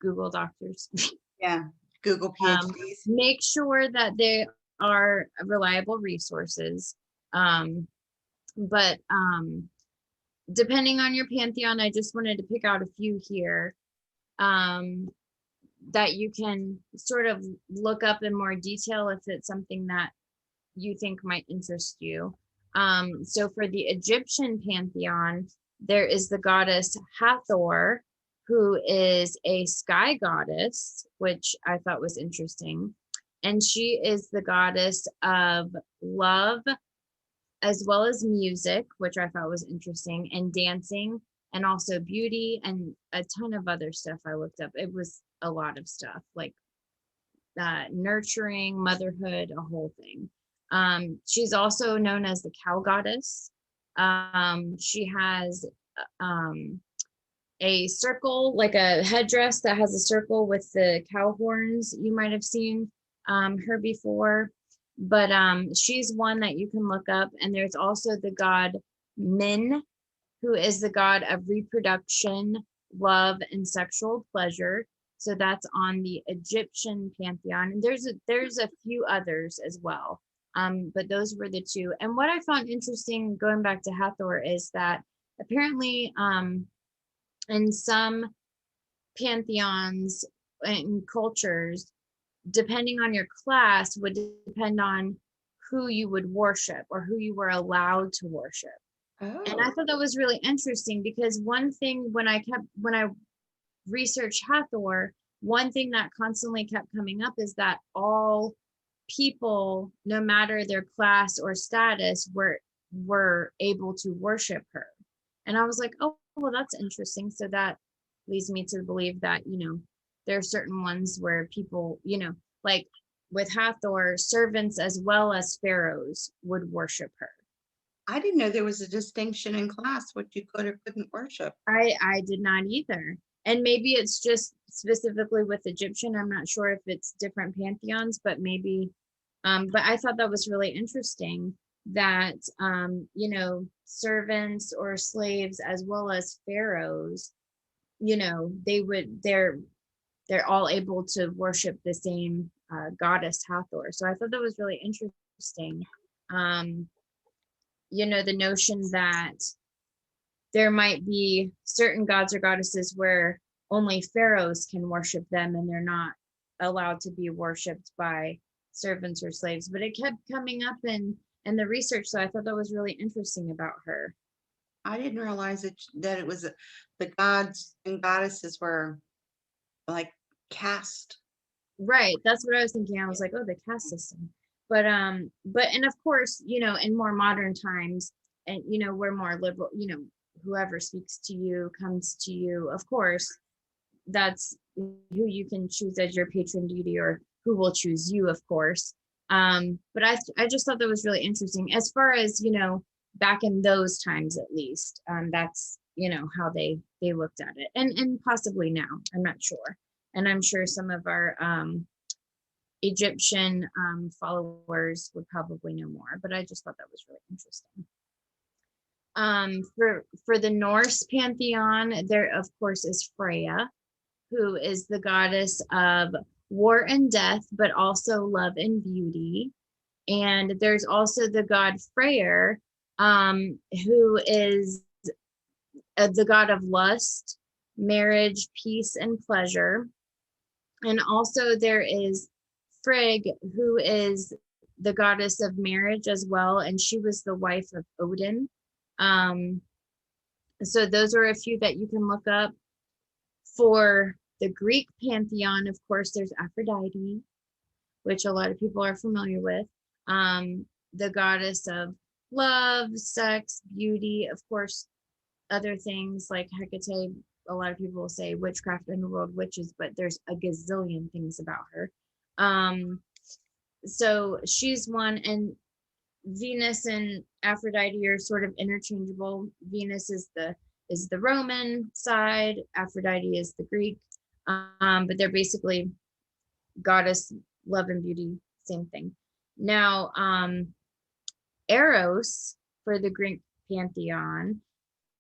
Google doctors. Yeah. Google PhDs. Make sure that they are reliable resources. But depending on your pantheon, I just wanted to pick out a few here that you can sort of look up in more detail if it's something that you think might interest you. So for the Egyptian pantheon, there is the goddess Hathor, who is a sky goddess, which I thought was interesting. and she is the goddess of love as well as music, which I thought was interesting, and dancing, and also beauty, and a ton of other stuff I looked up. It was a lot of stuff, like nurturing, motherhood, a whole thing. She's also known as the cow goddess. She has a circle, like a headdress that has a circle with the cow horns. You might have seen her before, but she's one that you can look up. And there's also the god Min, who is the god of reproduction, love, and sexual pleasure. So that's on the Egyptian pantheon. And there's a few others as well. But those were the two. And what I found interesting going back to Hathor is that apparently in some pantheons and cultures, depending on your class, would depend on who you would worship or who you were allowed to worship. And I thought that was really interesting, because one thing when I researched Hathor, one thing that constantly kept coming up is that all people, no matter their class or status, were able to worship her. And I was like, oh, well, that's interesting. So that leads me to believe that, there are certain ones where people, like with Hathor, servants as well as pharaohs would worship her. I didn't know there was a distinction in class what you could or couldn't worship. I did not either. And maybe it's just specifically with Egyptian. I'm not sure if it's different pantheons, but maybe. But I thought that was really interesting that, servants or slaves as well as pharaohs, they're all able to worship the same goddess Hathor. So I thought that was really interesting. The notion that there might be certain gods or goddesses where only pharaohs can worship them and they're not allowed to be worshipped by servants or slaves. But it kept coming up in the research, so I thought that was really interesting about her. I didn't realize that it was the gods and goddesses were like caste. Right, that's what I was thinking. I was like, oh, the caste system. But and of course, in more modern times, and we're more liberal, whoever speaks to you comes to you, of course, that's who you can choose as your patron deity, or who will choose you, of course. But I just thought that was really interesting as far as, back in those times, at least. That's, how they looked at it, and possibly now, I'm not sure. And I'm sure some of our Egyptian followers would probably know more, but I just thought that was really interesting. For the Norse pantheon, there of course is Freya, who is the goddess of war and death, but also love and beauty. And there's also the god Freyr, who is the god of lust, marriage, peace, and pleasure. And also there is Frigg, who is the goddess of marriage as well, and she was the wife of Odin. So those are a few that you can look up. For the Greek pantheon, of course, there's Aphrodite, which a lot of people are familiar with. The goddess of love, sex, beauty, of course, other things like Hecate. A lot of people will say witchcraft, underworld witches, but there's a gazillion things about her. So she's one, and Venus and Aphrodite are sort of interchangeable. Venus is the Roman side, Aphrodite is the Greek, but they're basically goddess, love and beauty, same thing. Now, Eros for the Greek pantheon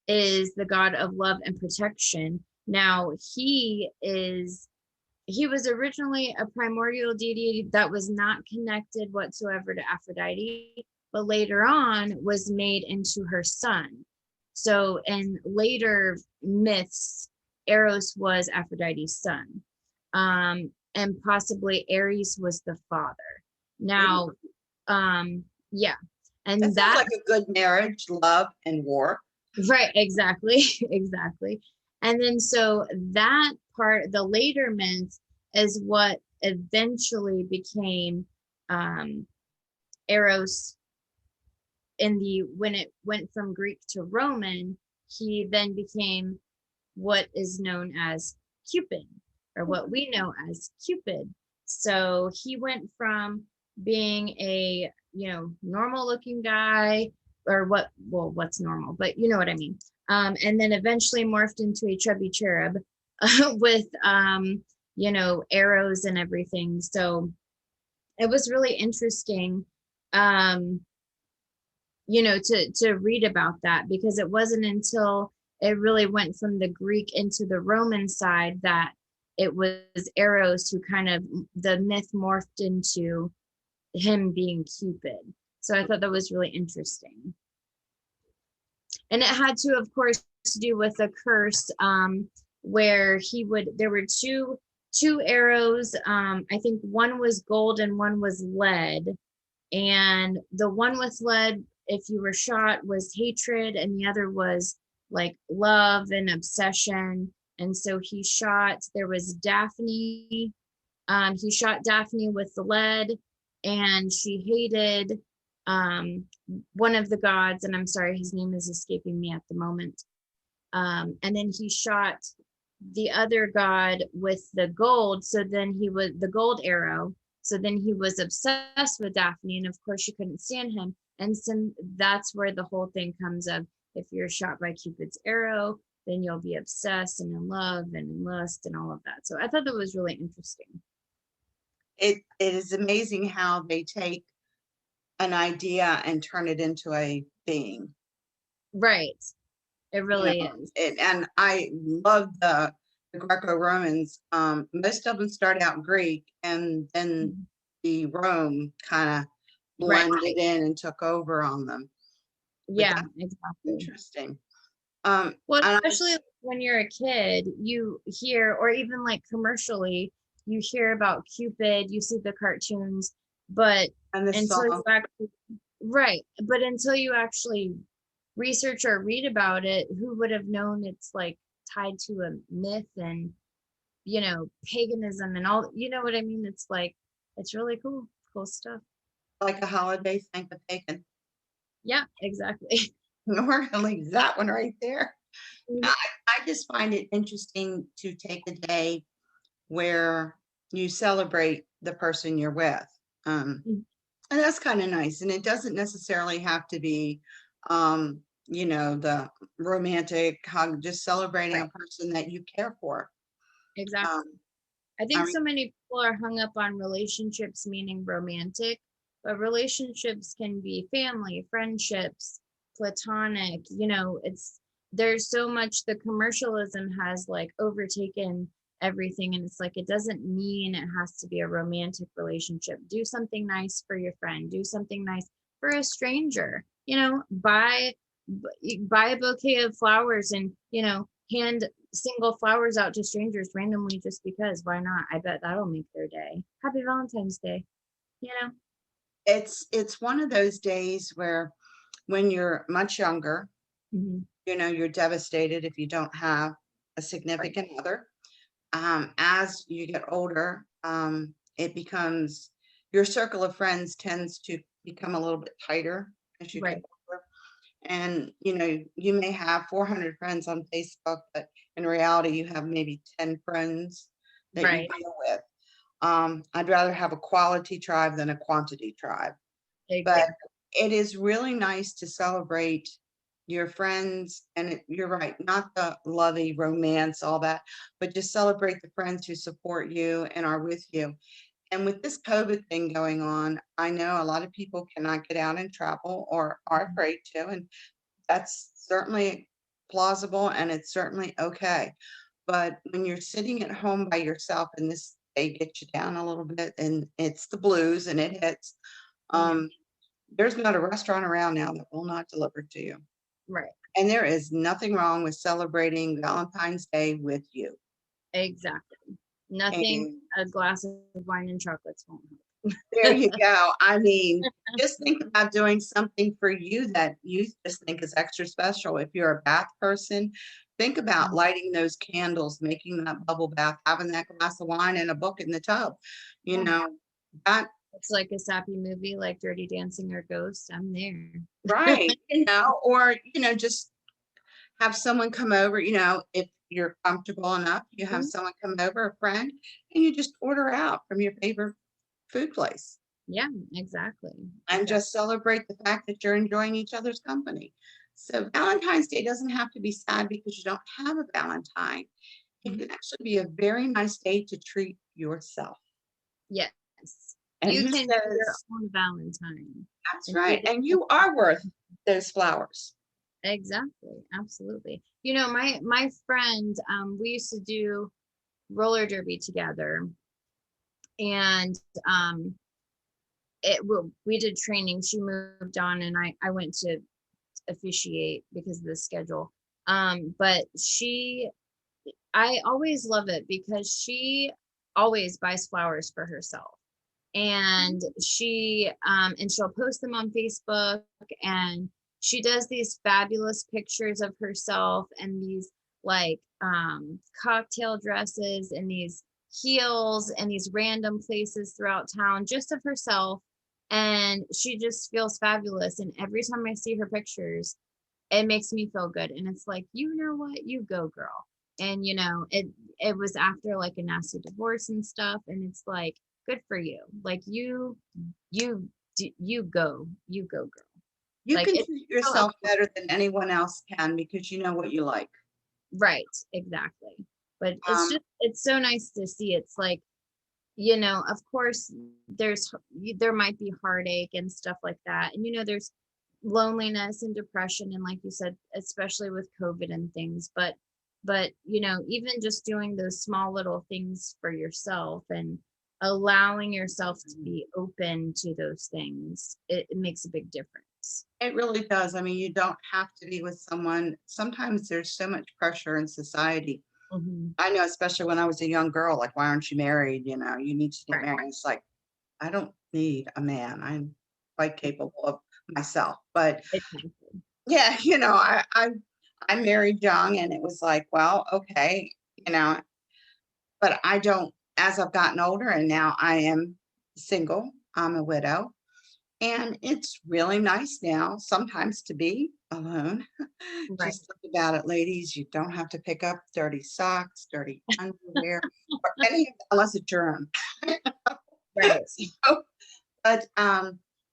is the god of love and protection. Now, he was originally a primordial deity that was not connected whatsoever to Aphrodite, but later on was made into her son. So in later myths, Eros was Aphrodite's son. And possibly Ares was the father. Now, yeah. And that sounds like a good marriage, love, and war. Right, exactly. Exactly. And then so that part, the later myths, is what eventually became Eros when it went from Greek to Roman, he then became what is known as Cupid, or what we know as Cupid. So he went from being a, normal looking guy, or what's normal, but you know what I mean. And then eventually morphed into a chubby cherub with, arrows and everything. So it was really interesting, to read about that, because it wasn't until it really went from the Greek into the Roman side that it was Eros who kind of, the myth morphed into him being Cupid. So I thought that was really interesting. And it had to, of course, do with a curse, where there were two arrows. I think one was gold and one was lead. And the one with lead, if you were shot, was hatred, and the other was like love and obsession. And so there was Daphne. He shot Daphne with the lead, and she hated one of the gods, and I'm sorry, his name is escaping me at the moment. And then he shot the other god with the gold. So then he was the gold arrow. So then he was obsessed with Daphne, and of course she couldn't stand him. And so that's where the whole thing comes of, if you're shot by Cupid's arrow, then you'll be obsessed and in love and in lust and all of that. So I thought that was really interesting. It is amazing how they take an idea and turn it into a being. Right. It really is. And I love the Greco-Romans. Most of them start out Greek, and then the Rome kind of blended in and took over on them. Yeah, exactly. Interesting. Well, especially when you're a kid, you hear, or even like commercially, you hear about Cupid, you see the cartoons, but until you actually research or read about it, who would have known it's like tied to a myth and, paganism and all, you know what I mean? It's like, it's really cool stuff. Like a holiday, thank the pagan. Yeah, exactly. Normally that one right there. I just find it interesting to take a day where you celebrate the person you're with. And that's kind of nice. And it doesn't necessarily have to be, the romantic hug, just celebrating a person that you care for. Exactly. I think so many people are hung up on relationships, meaning romantic, but relationships can be family, friendships, platonic, there's so much, the commercialism has like overtaken everything, and it's like, it doesn't mean it has to be a romantic relationship. Do something nice for your friend, do something nice for a stranger, buy a bouquet of flowers and, hand single flowers out to strangers randomly, just because, why not? I bet that'll make their day. Happy Valentine's Day. It's one of those days where, when you're much younger, you're devastated if you don't have a significant other. As you get older, it becomes, your circle of friends tends to become a little bit tighter as you get older. And, you may have 400 friends on Facebook, but in reality, you have maybe 10 friends that you deal with. I'd rather have a quality tribe than a quantity tribe. But it is really nice to celebrate your friends. And you're right, not the lovey romance, all that, but just celebrate the friends who support you and are with you. And with this COVID thing going on, I know a lot of people cannot get out and travel, or are afraid to, and that's certainly plausible, and it's certainly okay. But when you're sitting at home by yourself, and this day gets you down a little bit, and it's the blues and it hits, there's not a restaurant around now that will not deliver to you. Right. And there is nothing wrong with celebrating Valentine's Day with you. Exactly. Nothing, a glass of wine and chocolates won't help. There you go. I mean, just think about doing something for you that you just think is extra special. If you're a bath person, Think about lighting those candles, making that bubble bath, having that glass of wine and a book in the tub. You Yeah. know, that It's like a sappy movie like Dirty Dancing or Ghost. I'm there. right, or just have someone come over, if you're comfortable enough, you have Mhm. someone come over, a friend, and you just order out from your favorite food place Yeah, exactly. and Exactly. just celebrate the fact that you're enjoying each other's company. So Valentine's Day doesn't have to be sad because you don't have a Valentine. It Mhm. can actually be a very nice day to treat yourself. Yes. And You who can be your says own Valentine that's and do right? the And you are worth those flowers. exactly. Absolutely. You know, my friend, we used to do roller derby together, and we did training. She moved on, and I went to officiate because of the schedule. But I always love it because she always buys flowers for herself. And she'll post them on Facebook, and she does these fabulous pictures of herself and these like cocktail dresses and these heels and these random places throughout town just of herself, and she just feels fabulous, and every time I see her pictures it makes me feel good, and it's like, you know what, you go girl. And it was after like a nasty divorce and stuff, and it's like, good for you, like you go girl, You like can it's treat so yourself better than anyone else can because you know what you like. right, exactly. But Um, it's so nice to see. It's like, of course there might be heartache and stuff like that, and there's loneliness and depression, and like you said, especially with COVID and things, but even just doing those small little things for yourself and allowing yourself to be open to those things, it makes a big difference. it really does. I mean, you don't have to be with someone. Sometimes there's so much pressure in society. Hmm. I know, especially when I was a young girl, like, why aren't you married? You need to get Right. married. It's like, I don't need a man. I'm quite capable of myself. But Exactly. yeah, I married young and it was like, well, okay, you know, but I don't, as I've gotten older and now I am single, I'm a widow. And it's really nice now sometimes to be alone. Right. Just think about it, ladies. You don't have to pick up dirty socks, dirty underwear, or any unless it's your own. Right. So, but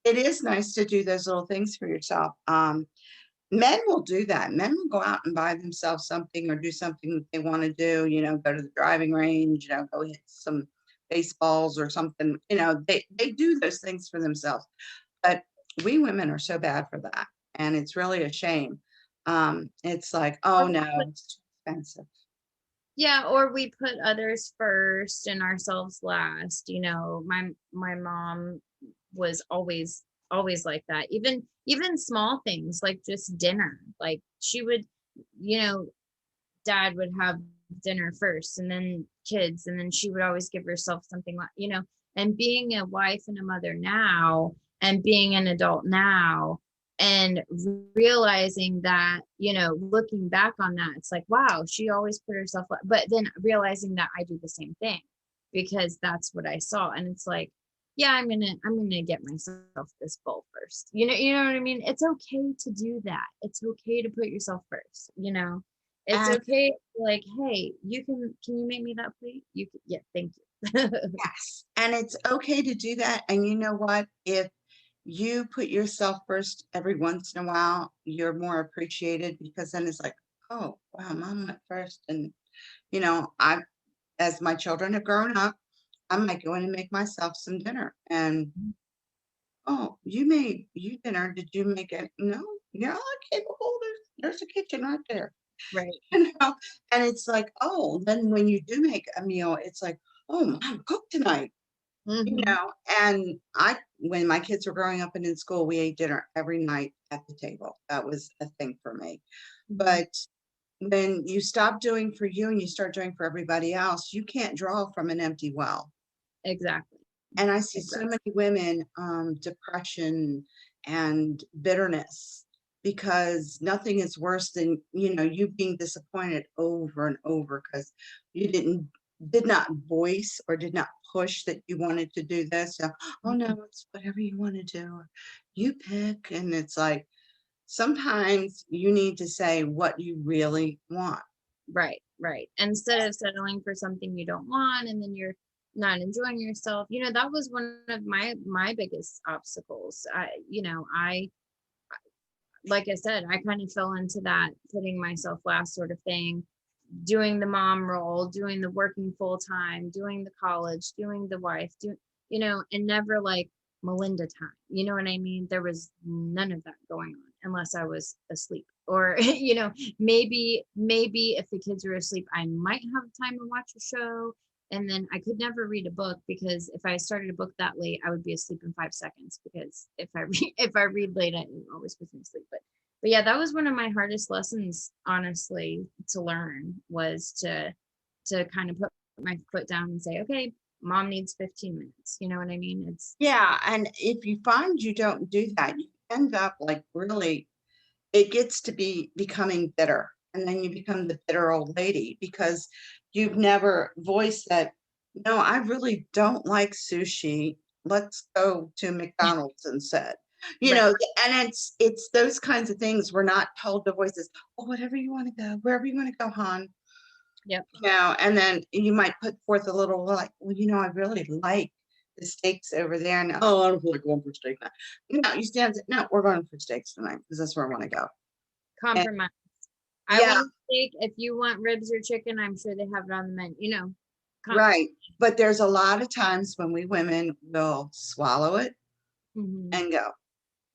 it is nice to do those little things for yourself. Men will do that. Men will go out and buy themselves something or do something that they want to do, go to the driving range, go hit some baseballs or something. They do those things for themselves. But we women are so bad for that. And it's really a shame. It's like, oh Or no, it's too expensive. Yeah, or we put others first and ourselves last. My mom was always like that. Even small things like just dinner. Like she would, you know, dad would have dinner first and then kids, and then she would always give herself something like, and being a wife and a mother now and being an adult now and realizing that, looking back on that, it's like, wow, she always put herself, but then realizing that I do the same thing because that's what I saw. And it's like, yeah, I'm gonna get myself this bowl first. You know what I mean? It's okay to do that. It's okay to put yourself first. It's And okay, like, hey, can you make me that plate? You can, yeah, thank you. yes, and it's okay to do that. And you know what? If you put yourself first every once in a while, you're more appreciated because then it's like, oh, wow, mom went first. And, as my children have grown up, I might go in and make myself some dinner. And, oh, you made you dinner. Did you make it? No, you're all capable. There's a kitchen right there. Right. You know, and it's like, oh, then when you do make a meal, it's like, oh, mom cooked tonight. Hmm. And when my kids were growing up and in school, we ate dinner every night at the table. That was a thing for me. Hmm. But when you stop doing for you and you start doing for everybody else, you can't draw from an empty well. Exactly. And I see so Exactly. many women, depression and bitterness because nothing is worse than, you being disappointed over and over because you did not voice or did not push that you wanted to do this. So, oh no, it's whatever you want to do. You pick. And it's like, sometimes you need to say what you really want. Right, right. Instead of settling for something you don't want and then you're not enjoying yourself. That was one of my biggest obstacles. I like I said, I kind of fell into that putting myself last sort of thing, doing the mom role, doing the working full time, doing the college, doing the wife, and never like Melinda time. You know what I mean? There was none of that going on unless I was asleep or, maybe if the kids were asleep, I might have time to watch a show. And then I could never read a book because if I started a book that late, I would be asleep in 5 seconds because if I read late, it always puts me to sleep. But yeah, that was one of my hardest lessons, honestly, to learn was to kind of put my foot down and say, okay, mom needs 15 minutes. You know what I mean? Yeah. And if you find you don't do that, you end up like really, it gets to be becoming bitter. And then you become the bitter old lady because you've never voiced that, no, I really don't like sushi. Let's go to McDonald's instead. right. And it's those kinds of things. We're not told to voice this, oh, whatever you want to go, wherever you want to go, hon. Yep. And then you might put forth a little like, well, I really like the steaks over there. And oh, I don't feel like going for steak now. You stand, no, we're going for steaks tonight because that's where I want to go. And Compromise. I yeah, want steak. If you want ribs or chicken, I'm sure they have it on the menu. right. But there's a lot of times when we women will swallow it Mhm. and go.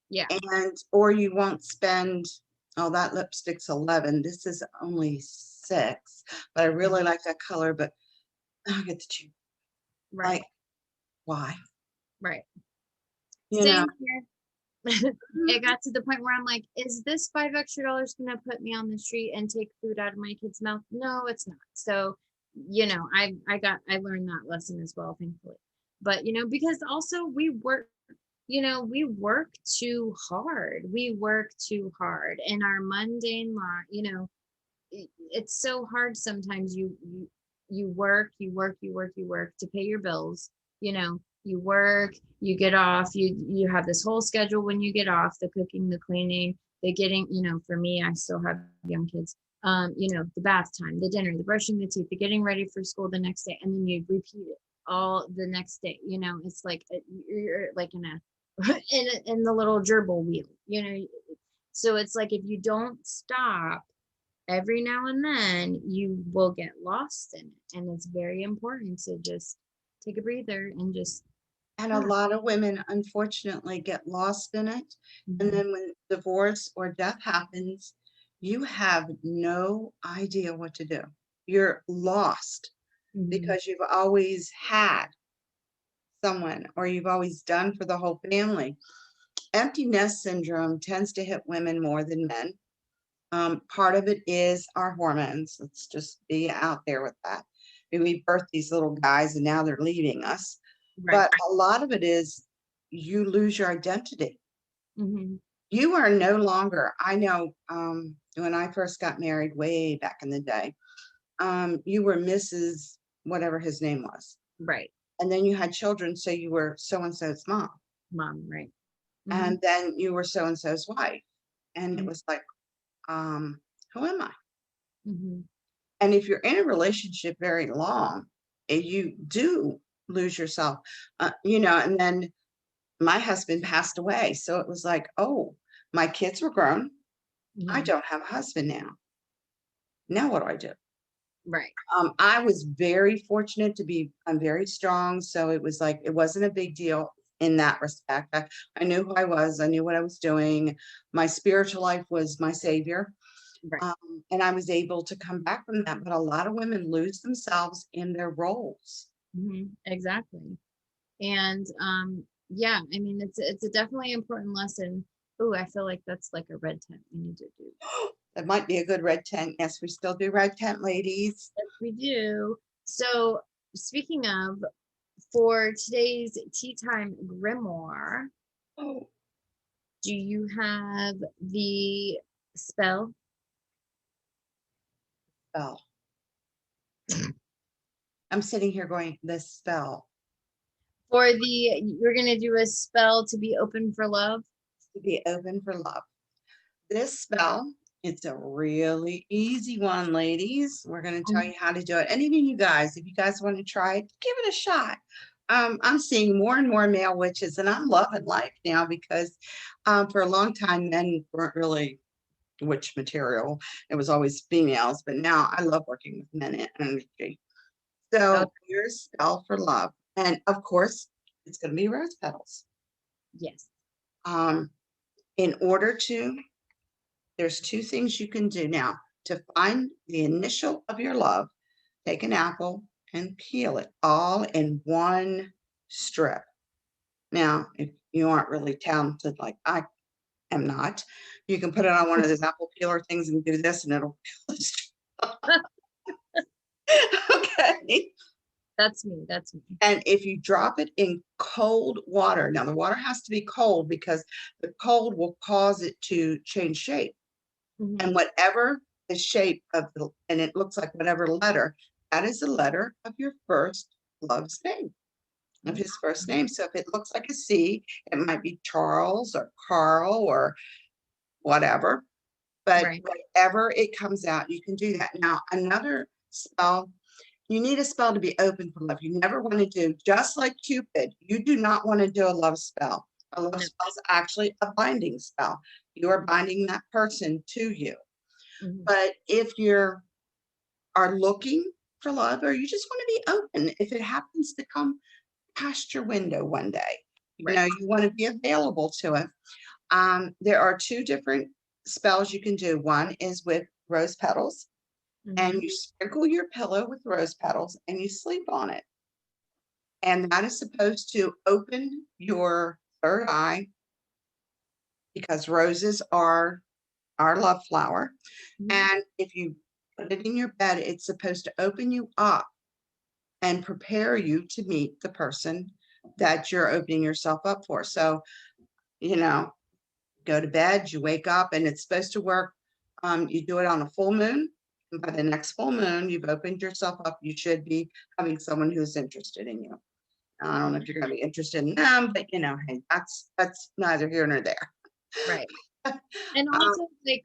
Yeah. Or you won't spend, oh, that lipstick's 11. This is only 6, but I really like that color, but I'll get the cheap. Right. Like, why? Right. You know, Same here. It got to the point where I'm like, is this $5 extra gonna put me on the street and take food out of my kid's mouth? No, it's not. So, I learned that lesson as well, thankfully. But because also we work too hard. We work too hard in our mundane life, it's so hard sometimes you work, to pay your bills, you work, you get off, you have this whole schedule when you get off, the cooking, the cleaning, the getting, for me, I still have young kids, the bath time, the dinner, the brushing the teeth, the getting ready for school the next day, and then you repeat it all the next day. It's like you're like in in the little gerbil wheel, so it's like if you don't stop every now and then, you will get lost in it. And it's very important to just take a breather and just, and a lot of women unfortunately get lost in it. And Mhm. then when divorce or death happens, you have no idea what to do. You're lost Mhm. because you've always had someone or you've always done for the whole family. Empty nest syndrome tends to hit women more than men. Part of it is our hormones. Let's just be out there with that. We birthed these little guys and now they're leaving us. Right. But a lot of it is you lose your identity. Mhm. You are no longer, I know, when I first got married way back in the day, you were Mrs. whatever his name was. Right. And then you had children, so you were so and so's mom. Mom, right. Mhm. And then you were so and so's wife. And it Mhm. was like, who am I? Mhm. And if you're in a relationship very long, you do lose yourself, and then my husband passed away. So it was like, oh, my kids were grown. I Mhm. don't have a husband now. Now what do I do? Right. I was very fortunate I'm very strong. So it was like, it wasn't a big deal in that respect. I knew who I was. I knew what I was doing. My spiritual life was my savior. Right. And I was able to come back from that. But a lot of women lose themselves in their roles. Exactly. And yeah, I mean it's a definitely important lesson. Oh, I feel like that's like a red tent we need to do. That might be a good red tent. Yes, we still do red tent, ladies. Yes, we do. So speaking of, for today's tea time grimoire, Oh, Do you have the spell? Spell. I'm sitting here going, this spell For you're gonna do a spell to be open for love? to be open for love. This spell, it's a really easy one, ladies. We're going to tell you how to do it. And even you guys, if you guys want to try it, give it a shot. I'm seeing more and more male witches, and I'm loving life now because for a long time, men weren't really witch material. It was always females, but now I love working with men energy. So Okay. here's spell for love. And of course, it's going to be rose petals. Yes. In order to There's two things you can do now to find the initial of your love. Take an apple and peel it all in one strip. Now, if you aren't really talented like I am not, you can put it on one of those apple peeler things and do this and it'll peel the strip. Okay. That's me. That's me. And if you drop it in cold water, now the water has to be cold because the cold will cause it to change shape. And whatever the shape of and it looks like whatever letter, that is the letter of your first love's name, of his first name. So if it looks like a C, it might be Charles or Carl or whatever. But Right. whatever it comes out, you can do that. Now, another spell, you need a spell to be open for love. You never want to do, just like Cupid, you do not want to do a love spell. A love spell is actually a binding spell. You are binding that person to you. But if you're are looking for love or you just want to be open, if it happens to come past your window one day, you know, you want to be available to it. There are two different spells you can do. One is with rose petals, and you sprinkle your pillow with rose petals and you sleep on it. And that is supposed to open your third eye because roses are our love flower. And if you put it in your bed, it's supposed to open you up and prepare you to meet the person that you're opening yourself up for. So, you know, go to bed, you wake up, and it's supposed to work. You do it on a full moon. And by the next full moon, you've opened yourself up. You should be having someone who's interested in you. I don't know if you're going to be interested in them, but you know, hey, that's neither here nor there. Right. And also, like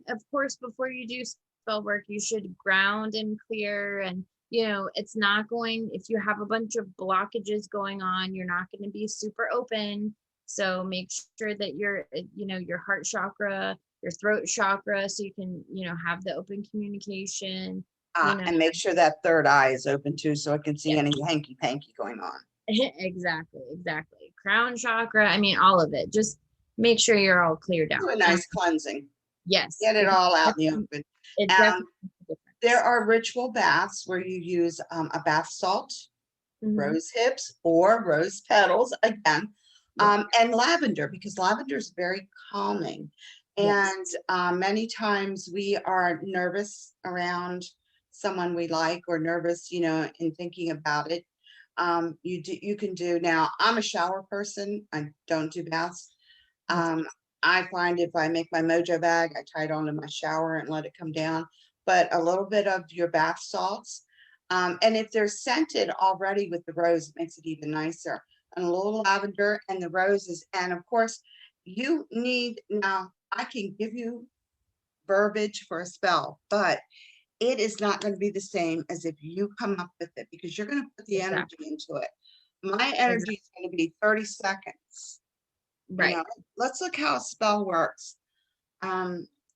of course, before you do spell work, you should ground and clear. And it's not going, if you have a bunch of blockages going on, you're not going to be super open. So make sure that your heart chakra, your throat chakra, so you can have the open communication. And make sure that third eye is open too, so it can see any hanky panky going on. Exactly. Crown chakra. I mean, all of it. Just make sure you're all cleared out. Do a nice cleansing. Yes. Get it all out in the open. It definitely makes a difference. There are ritual baths where you use a bath salt, rose hips, or rose petals again, and lavender, because lavender is very calming. And many times we are nervous around someone we like, or nervous, in thinking about it. You can do, now I'm a shower person. I don't do baths. I find if I make my mojo bag, I tie it onto my shower and let it come down. But a little bit of your bath salts, and if they're scented already with the rose, it makes it even nicer. And a little lavender and the roses. And of course, now I can give you verbiage for a spell, but it is not going to be the same as if you come up with it, because you're going to put the energy into it. My energy is going to be 30 seconds. Right. Let's look how a spell works.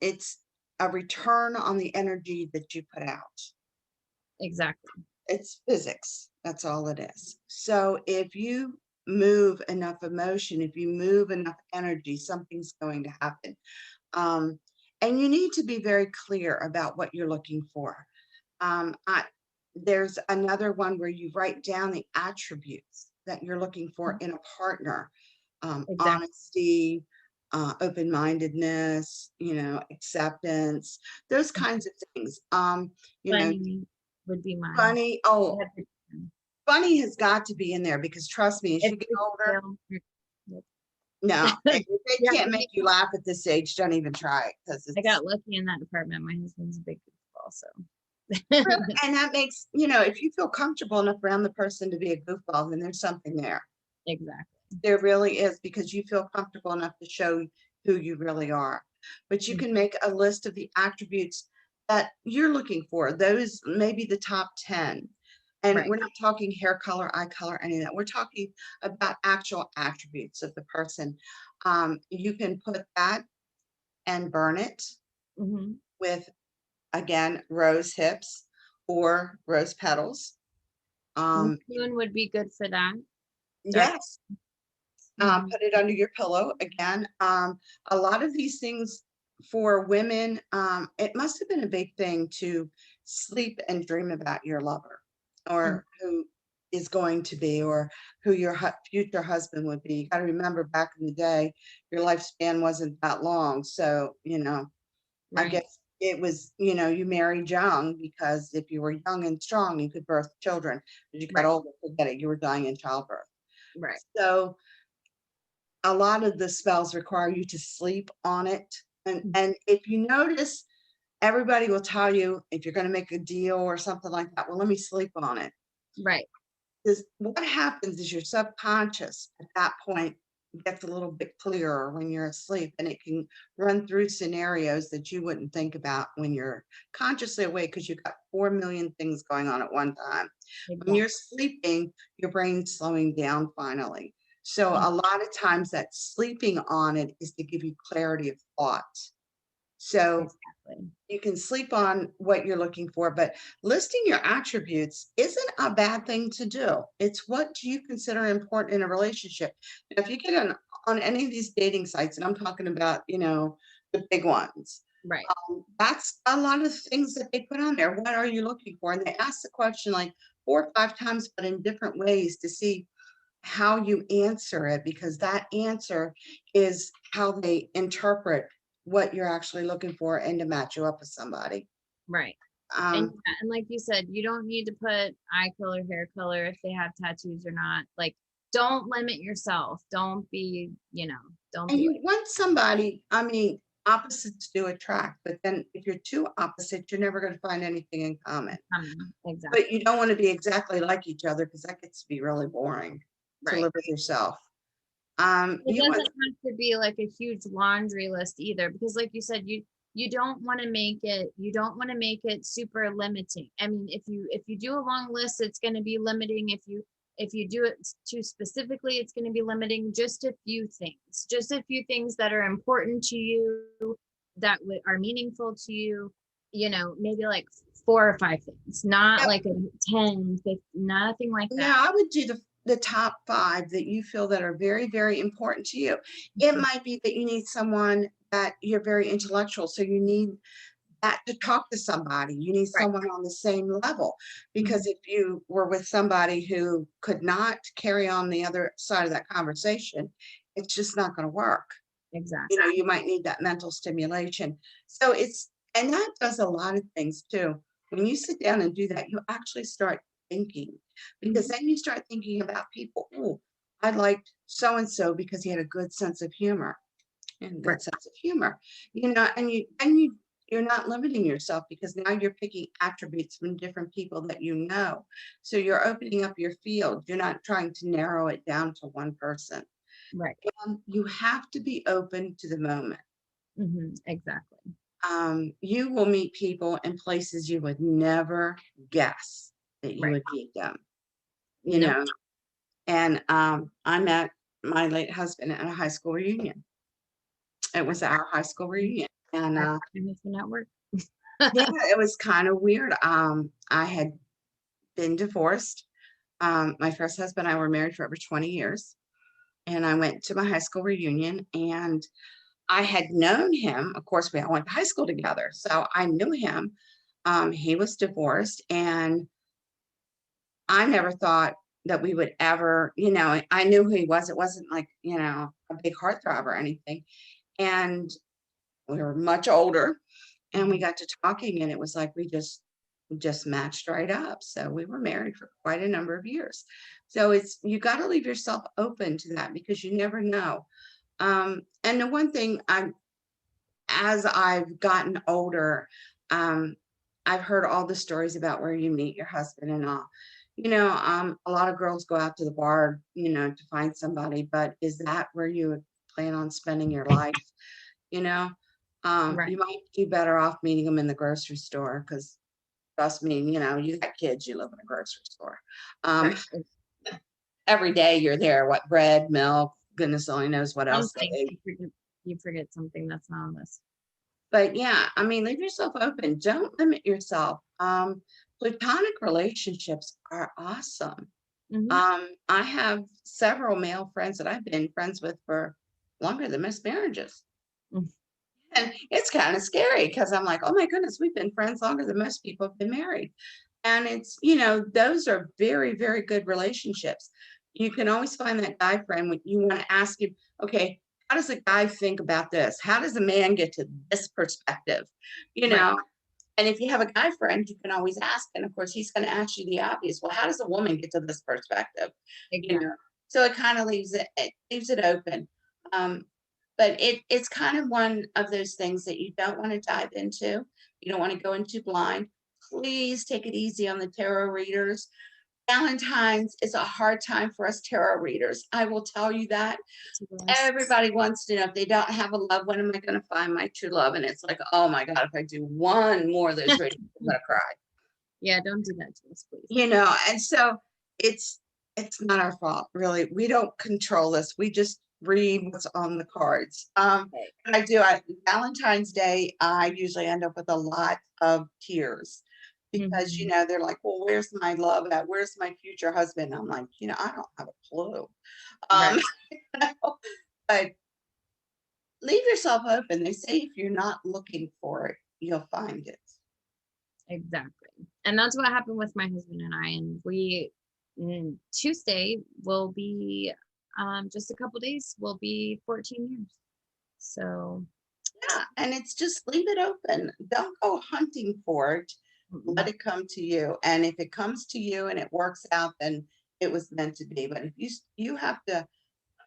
It's a return on the energy that you put out. Exactly. It's physics. That's all it is. So if you move enough emotion, if you move enough energy, something's going to happen. And you need to be very clear about what you're looking for. There's another one where you write down the attributes that you're looking for in a partner. Honesty, open-mindedness, acceptance, those kinds of things. Funny would be mine. Funny. Oh, funny has got to be in there, because trust me, as you get older, No, if they Yeah, can't make you laugh at this age, don't even try it, because I it's got lucky in that department. My husband's a big goofball, so. and that makes, if you feel comfortable enough around the person to be a goofball, then there's something there. Exactly. There really is, because you feel comfortable enough to show who you really are. But you can make a list of the attributes that you're looking for, those maybe the top 10. And Right. we're not talking hair color, eye color, any of that. We're talking about actual attributes of the person. You can put that and burn it Mhm. with, again, rose hips or rose petals. Um, Moon would be good for that. Dark. yes, Mhm. put it under your pillow again. A lot of these things for women, it must have been a big thing to sleep and dream about your lover, Mhm. or who is going to be, or who your future husband would be. You got to remember, back in the day, your lifespan wasn't that long. So, I Right. guess it was, you married young, because if you were young and strong, you could birth children. As you got Right. older, forget it, you were dying in childbirth. Right. So a lot of the spells require you to sleep on it. And Mhm. and if you notice, everybody will tell you, if you're going to make a deal or something like that, well, let me sleep on it. Right. Because what happens is your subconscious at that point gets a little bit clearer when you're asleep, and it can run through scenarios that you wouldn't think about when you're consciously awake, because you've got 4 million things going on at one time. When Exactly. you're sleeping, your brain's slowing down finally. So Mhm. a lot of times that sleeping on it is to give you clarity of thought. So Exactly. you can sleep on what you're looking for, but listing your attributes isn't a bad thing to do. It's, what do you consider important in a relationship? If you get on any of these dating sites, and I'm talking about, the big ones, Right. that's a lot of things that they put on there. What are you looking for? And they ask the question like 4 or 5 times, but in different ways, to see how you answer it, because that answer is how they interpret what you're actually looking for, and to match you up with somebody. Right. And Um, yeah, and like you said, you don't need to put eye color, hair color, if they have tattoos or not. Like, don't limit yourself. Don't be, don't and be you like, want somebody, I mean, opposites do attract, but then if you're too opposite, you're never going to find anything in common. exactly. But you don't want to be exactly like each other, because that gets to be really boring to Right. live with yourself. It You doesn't want, have to be like a huge laundry list either, because like you said, you don't want to make it super limiting. I mean, if you do a long list, it's going to be limiting. If you do it too specifically, it's going to be limiting. Just a few things that are important to you, that are meaningful to you, maybe like 4 or 5 things, not like a 10, 15, nothing like no, that. I would do the top 5 that you feel that are very, very important to you. It might be that you need someone that you're very intellectual, so you need that to talk to somebody. You need Right. someone on the same level, because Mhm. if you were with somebody who could not carry on the other side of that conversation, it's just not going to work. Exactly. You might need that mental stimulation. So and that does a lot of things too. When you sit down and do that, you actually start thinking, because Mhm. then you start thinking about people. Oh, I liked so and so because he had a good sense of humor, and Right. good sense of humor, you're not limiting yourself, because now you're picking attributes from different people that you know. So you're opening up your field. You're not trying to narrow it down to one person. Right. You have to be open to the moment. Exactly. You will meet people in places you would never guess that you Right. would meet them, you Nope. know. And I met my late husband at a high school reunion. It was our high school reunion. And Our time has been at work. yeah, it was kind of weird. I had been divorced. My first husband and I were married for over 20 years. And I went to my high school reunion, and I had known him. Of course, we all went to high school together. So I knew him. He was divorced, and I never thought that we would ever, I knew who he was. It wasn't like, a big heartthrob or anything. And we were much older, and we Mhm. got to talking, and it was like we just matched right up. So we were married for quite a number of years. So you got to leave yourself open to that, because you never know. And the one thing as I've gotten older, um, I've heard all the stories about where you meet your husband and all. A lot of girls go out to the bar, to find somebody, but is that where you would plan on spending your life? You know, Right. you might be better off meeting them in the grocery store because trust me, you got kids, you live in a grocery store. Um, Right. every day you're there, what bread, milk, goodness only knows what else Something they. you forget something that's not on this. But yeah, I mean, leave yourself open. Don't limit yourself. Platonic relationships are awesome. Hmm. I have several male friends that I've been friends with for longer than most marriages. And it's kind of scary because I'm like, oh my goodness, we've been friends longer than most people have been married. And those are very, very good relationships. You can always find that guy friend when you want to ask him, okay, how does a guy think about this? How does a man get to this perspective? You Right. know, and if you have a guy friend, you can always ask. And of course, he's going to ask you the obvious. Well, how does a woman get to this perspective? You Exactly. know, so it kind of leaves it open. Um, but it's kind of one of those things that you don't want to dive into. You don't want to go into blind. Please take it easy on the tarot readers. Valentine's is a hard time for us tarot readers. I will tell you that. To us. Everybody wants to know if they don't have a love, when am I going to find my true love? And it's like, oh my God, if I do one more of those readings, I'm going to cry. Yeah, don't do that to us, please. And so it's not our fault, really. We don't control this. We just read what's on the cards. Right. And Valentine's Day, I usually end up with a lot of tears because, Hmm. they're like, well, where's my love at? Where's my future husband? I'm like, I don't have a clue. Um, Right. but leave yourself open. They say if you're not looking for it, you'll find it. Exactly. And that's what happened with my husband and I. And Tuesday will be, just a couple days, will be 14 years. So, Yeah, and it's just leave it open. Don't go hunting for it. mm-mm. Let it come to you. And if it comes to you and it works out, then it was meant to be. But if you have to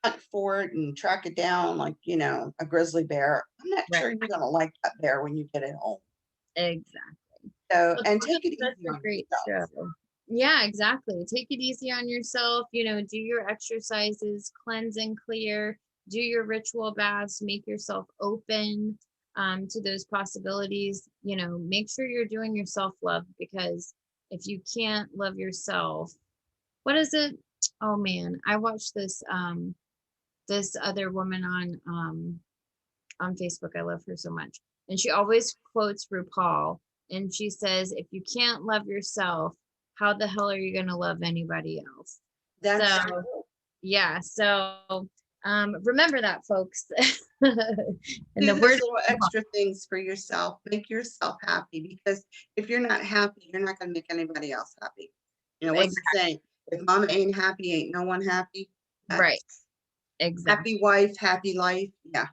hunt for it and track it down like, a grizzly bear, I'm not Right. sure you're gonna like that bear when you get it home. Exactly. So, Well, and take it that's easy a on great yourself. show. Yeah, exactly. Take it easy on yourself. Do your exercises, cleanse and clear, do your ritual baths, make yourself open to those possibilities. Make sure you're doing your self love, because if you can't love yourself, what is it? Oh man, I watched this other woman on Facebook. I love her so much. And she always quotes RuPaul. And she says, if you can't love yourself, how the hell are you going to love anybody else? That's So, true. yeah. So, remember that, folks. And Do the those word, little extra things for yourself. Make yourself happy because if you're not happy, you're not going to make anybody else happy. What's the exactly, saying? If mama ain't happy, ain't no one happy. right. That's Exactly. happy wife, happy life. Yeah.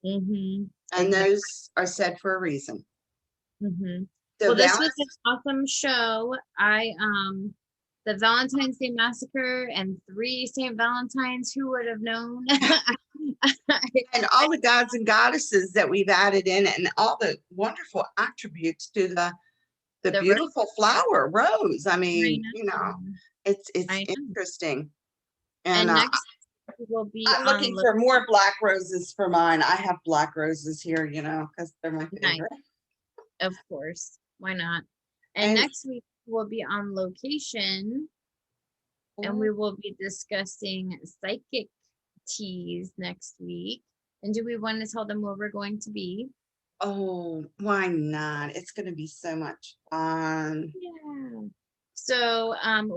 Mm-hmm. And Exactly. those are said for a reason. Mm-hmm. So Well, this was an Valentine's, awesome show. The Valentine's Day Massacre and 3 St. Valentines, who would have known? and all the gods and goddesses that we've added in and all the wonderful attributes to the The rose. beautiful flower rose. I I mean, know. it's I know. interesting. And And next will be I'm on looking for more black roses for mine. I have black roses here, because they're my night, favorite. of course. Why not? And And next week will be on location, and we will be discussing psychic teas next week. And do we want to tell them where we're going to be? oh, why not? It's going to be so much fun. Yeah. So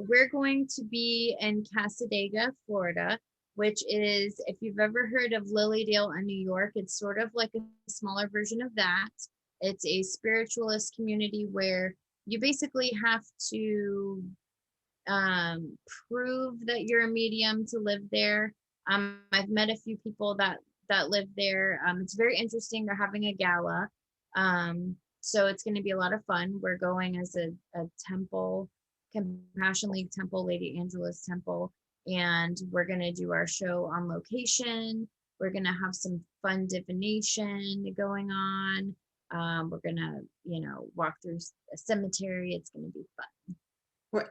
we're going to be in Casadega, Florida, which is, if you've ever heard of Lilydale in New York, it's sort of like a smaller version of that. It's a spiritualist community where you basically have to prove that you're a medium to live there. I've met a few people that live there. It's very interesting. They're having a gala. So it's going to be a lot of fun. We're going as a temple, Compassion League temple, Lady Angela's temple, and we're going to do our show on location. We're gonna have some fun divination going on. We're gonna, walk through a cemetery. It's gonna be fun.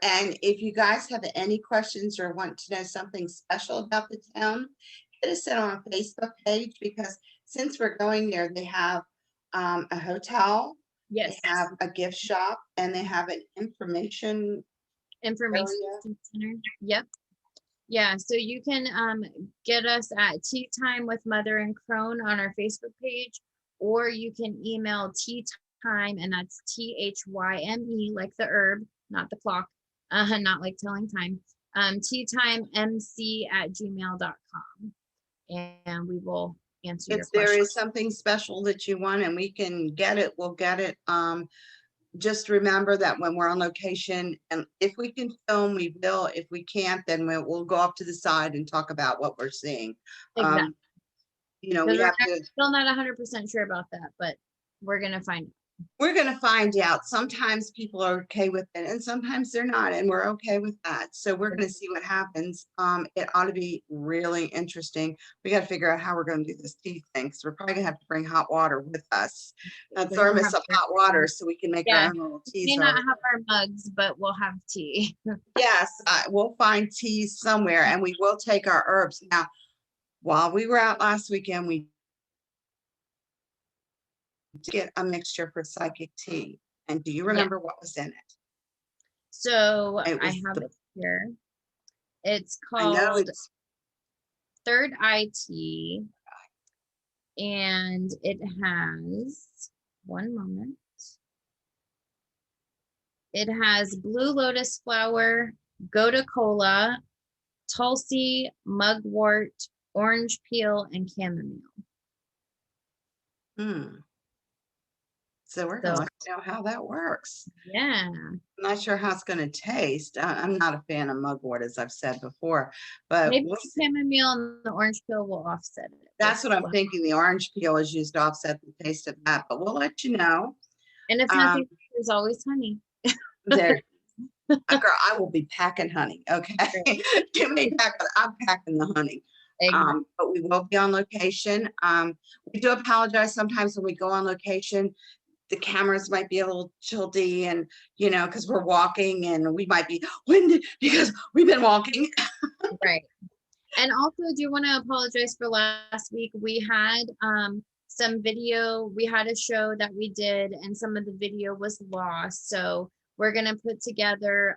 And if you guys have any questions or want to know something special about the town, hit us in on our Facebook page, because since we're going there, they have a hotel, Yes. they have a gift shop, and they have an information Center. Yep. Yeah, so you can get us at Tea Time with Mother and Crone on our Facebook page, or you can email Tea Time, and that's THYME, like the herb, not the clock, not like telling time. teatimemc@gmail.com, and we will answer your If there questions. is something special that you want and we can get it, we'll get it. Just remember that when we're on location, and if we can film, we will. If we can't, then we'll go off to the side and talk about what we're seeing. Exactly. We have to. Still not 100% sure about that, but we're gonna find out. We're going to find out. Sometimes people are okay with it and sometimes they're not, and we're okay with that. So we're going to see what happens. It ought to be really interesting. We got to figure out how we're going to do this tea thing. So we're probably gonna have to bring hot water with us, a thermos of hot water, so we can make our own little teas. We may not have our mugs, but we'll have tea. Yes, we'll find teas somewhere, and we will take our herbs. Now, while we were out last weekend, we get a mixture for psychic tea. And do you remember what was in it? So I have it here. It's called Third Eye Tea, and it has, one moment, it has blue lotus flower, gotu kola, tulsi, mugwort, orange peel, and chamomile. So we're going to know how that works. Yeah. I'm not sure how it's going to taste. I'm not a fan of mugwort, as I've said before, but maybe the chamomile and the orange peel will offset it. That's what I'm thinking. The orange peel is used to offset the taste of that, but we'll let you know. And if nothing, there's always honey. There, girl, I will be packing honey. Okay, give me back. I'm packing the honey. But we will be on location. We do apologize sometimes when we go on location. The cameras might be a little tilty, and because we're walking and we might be winded because we've been walking. Right. And also do want to apologize for last week. We had some video. We had a show that we did, and some of the video was lost. So we're gonna put together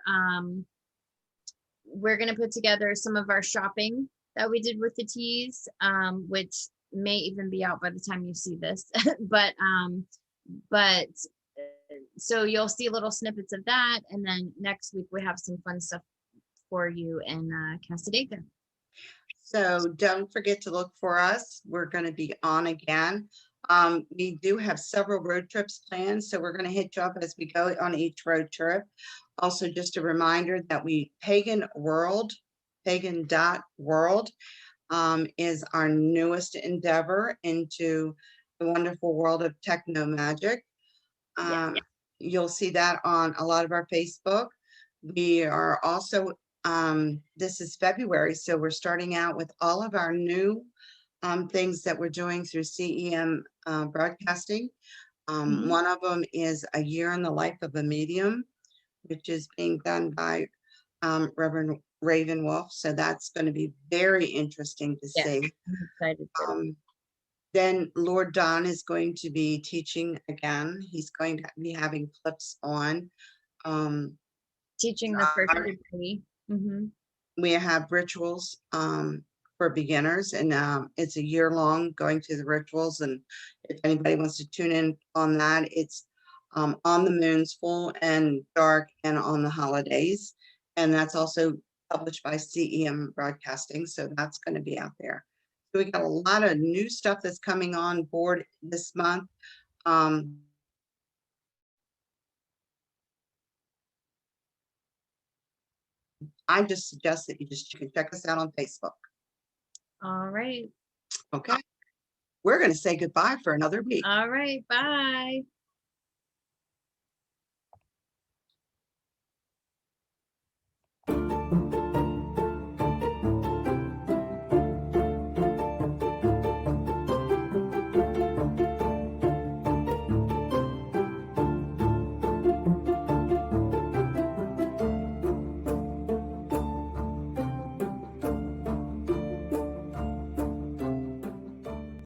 some of our shopping that we did with the teas, which may even be out by the time you see this. but so you'll see little snippets of that, and then next week we have some fun stuff for you in Casadega. So don't forget to look for us. We're going to be on again. We do have several road trips planned, so we're going to hit you up as we go on each road trip. Also, just a reminder that pagan.world is our newest endeavor into the wonderful world of techno magic. You'll see that on a lot of our Facebook. We are also, this is February, so we're starting out with all of our new things that we're doing through CEM broadcasting. One of them is A Year in the Life of a Medium, which is being done by Reverend Raven Wolf. So that's going to be very interesting to see. I'm excited. Then Lord Don is going to be teaching again. He's going to be having clips on. Teaching the first degree. We have rituals for beginners, and it's a year long going through the rituals. And if anybody wants to tune in on that, it's on the moons, full and dark, and on the holidays. And that's also published by CEM Broadcasting. So that's going to be out there. So we got a lot of new stuff that's coming on board this month. I just suggest that you can check us out on Facebook. All right. Okay. We're going to say goodbye for another week. All right. Bye.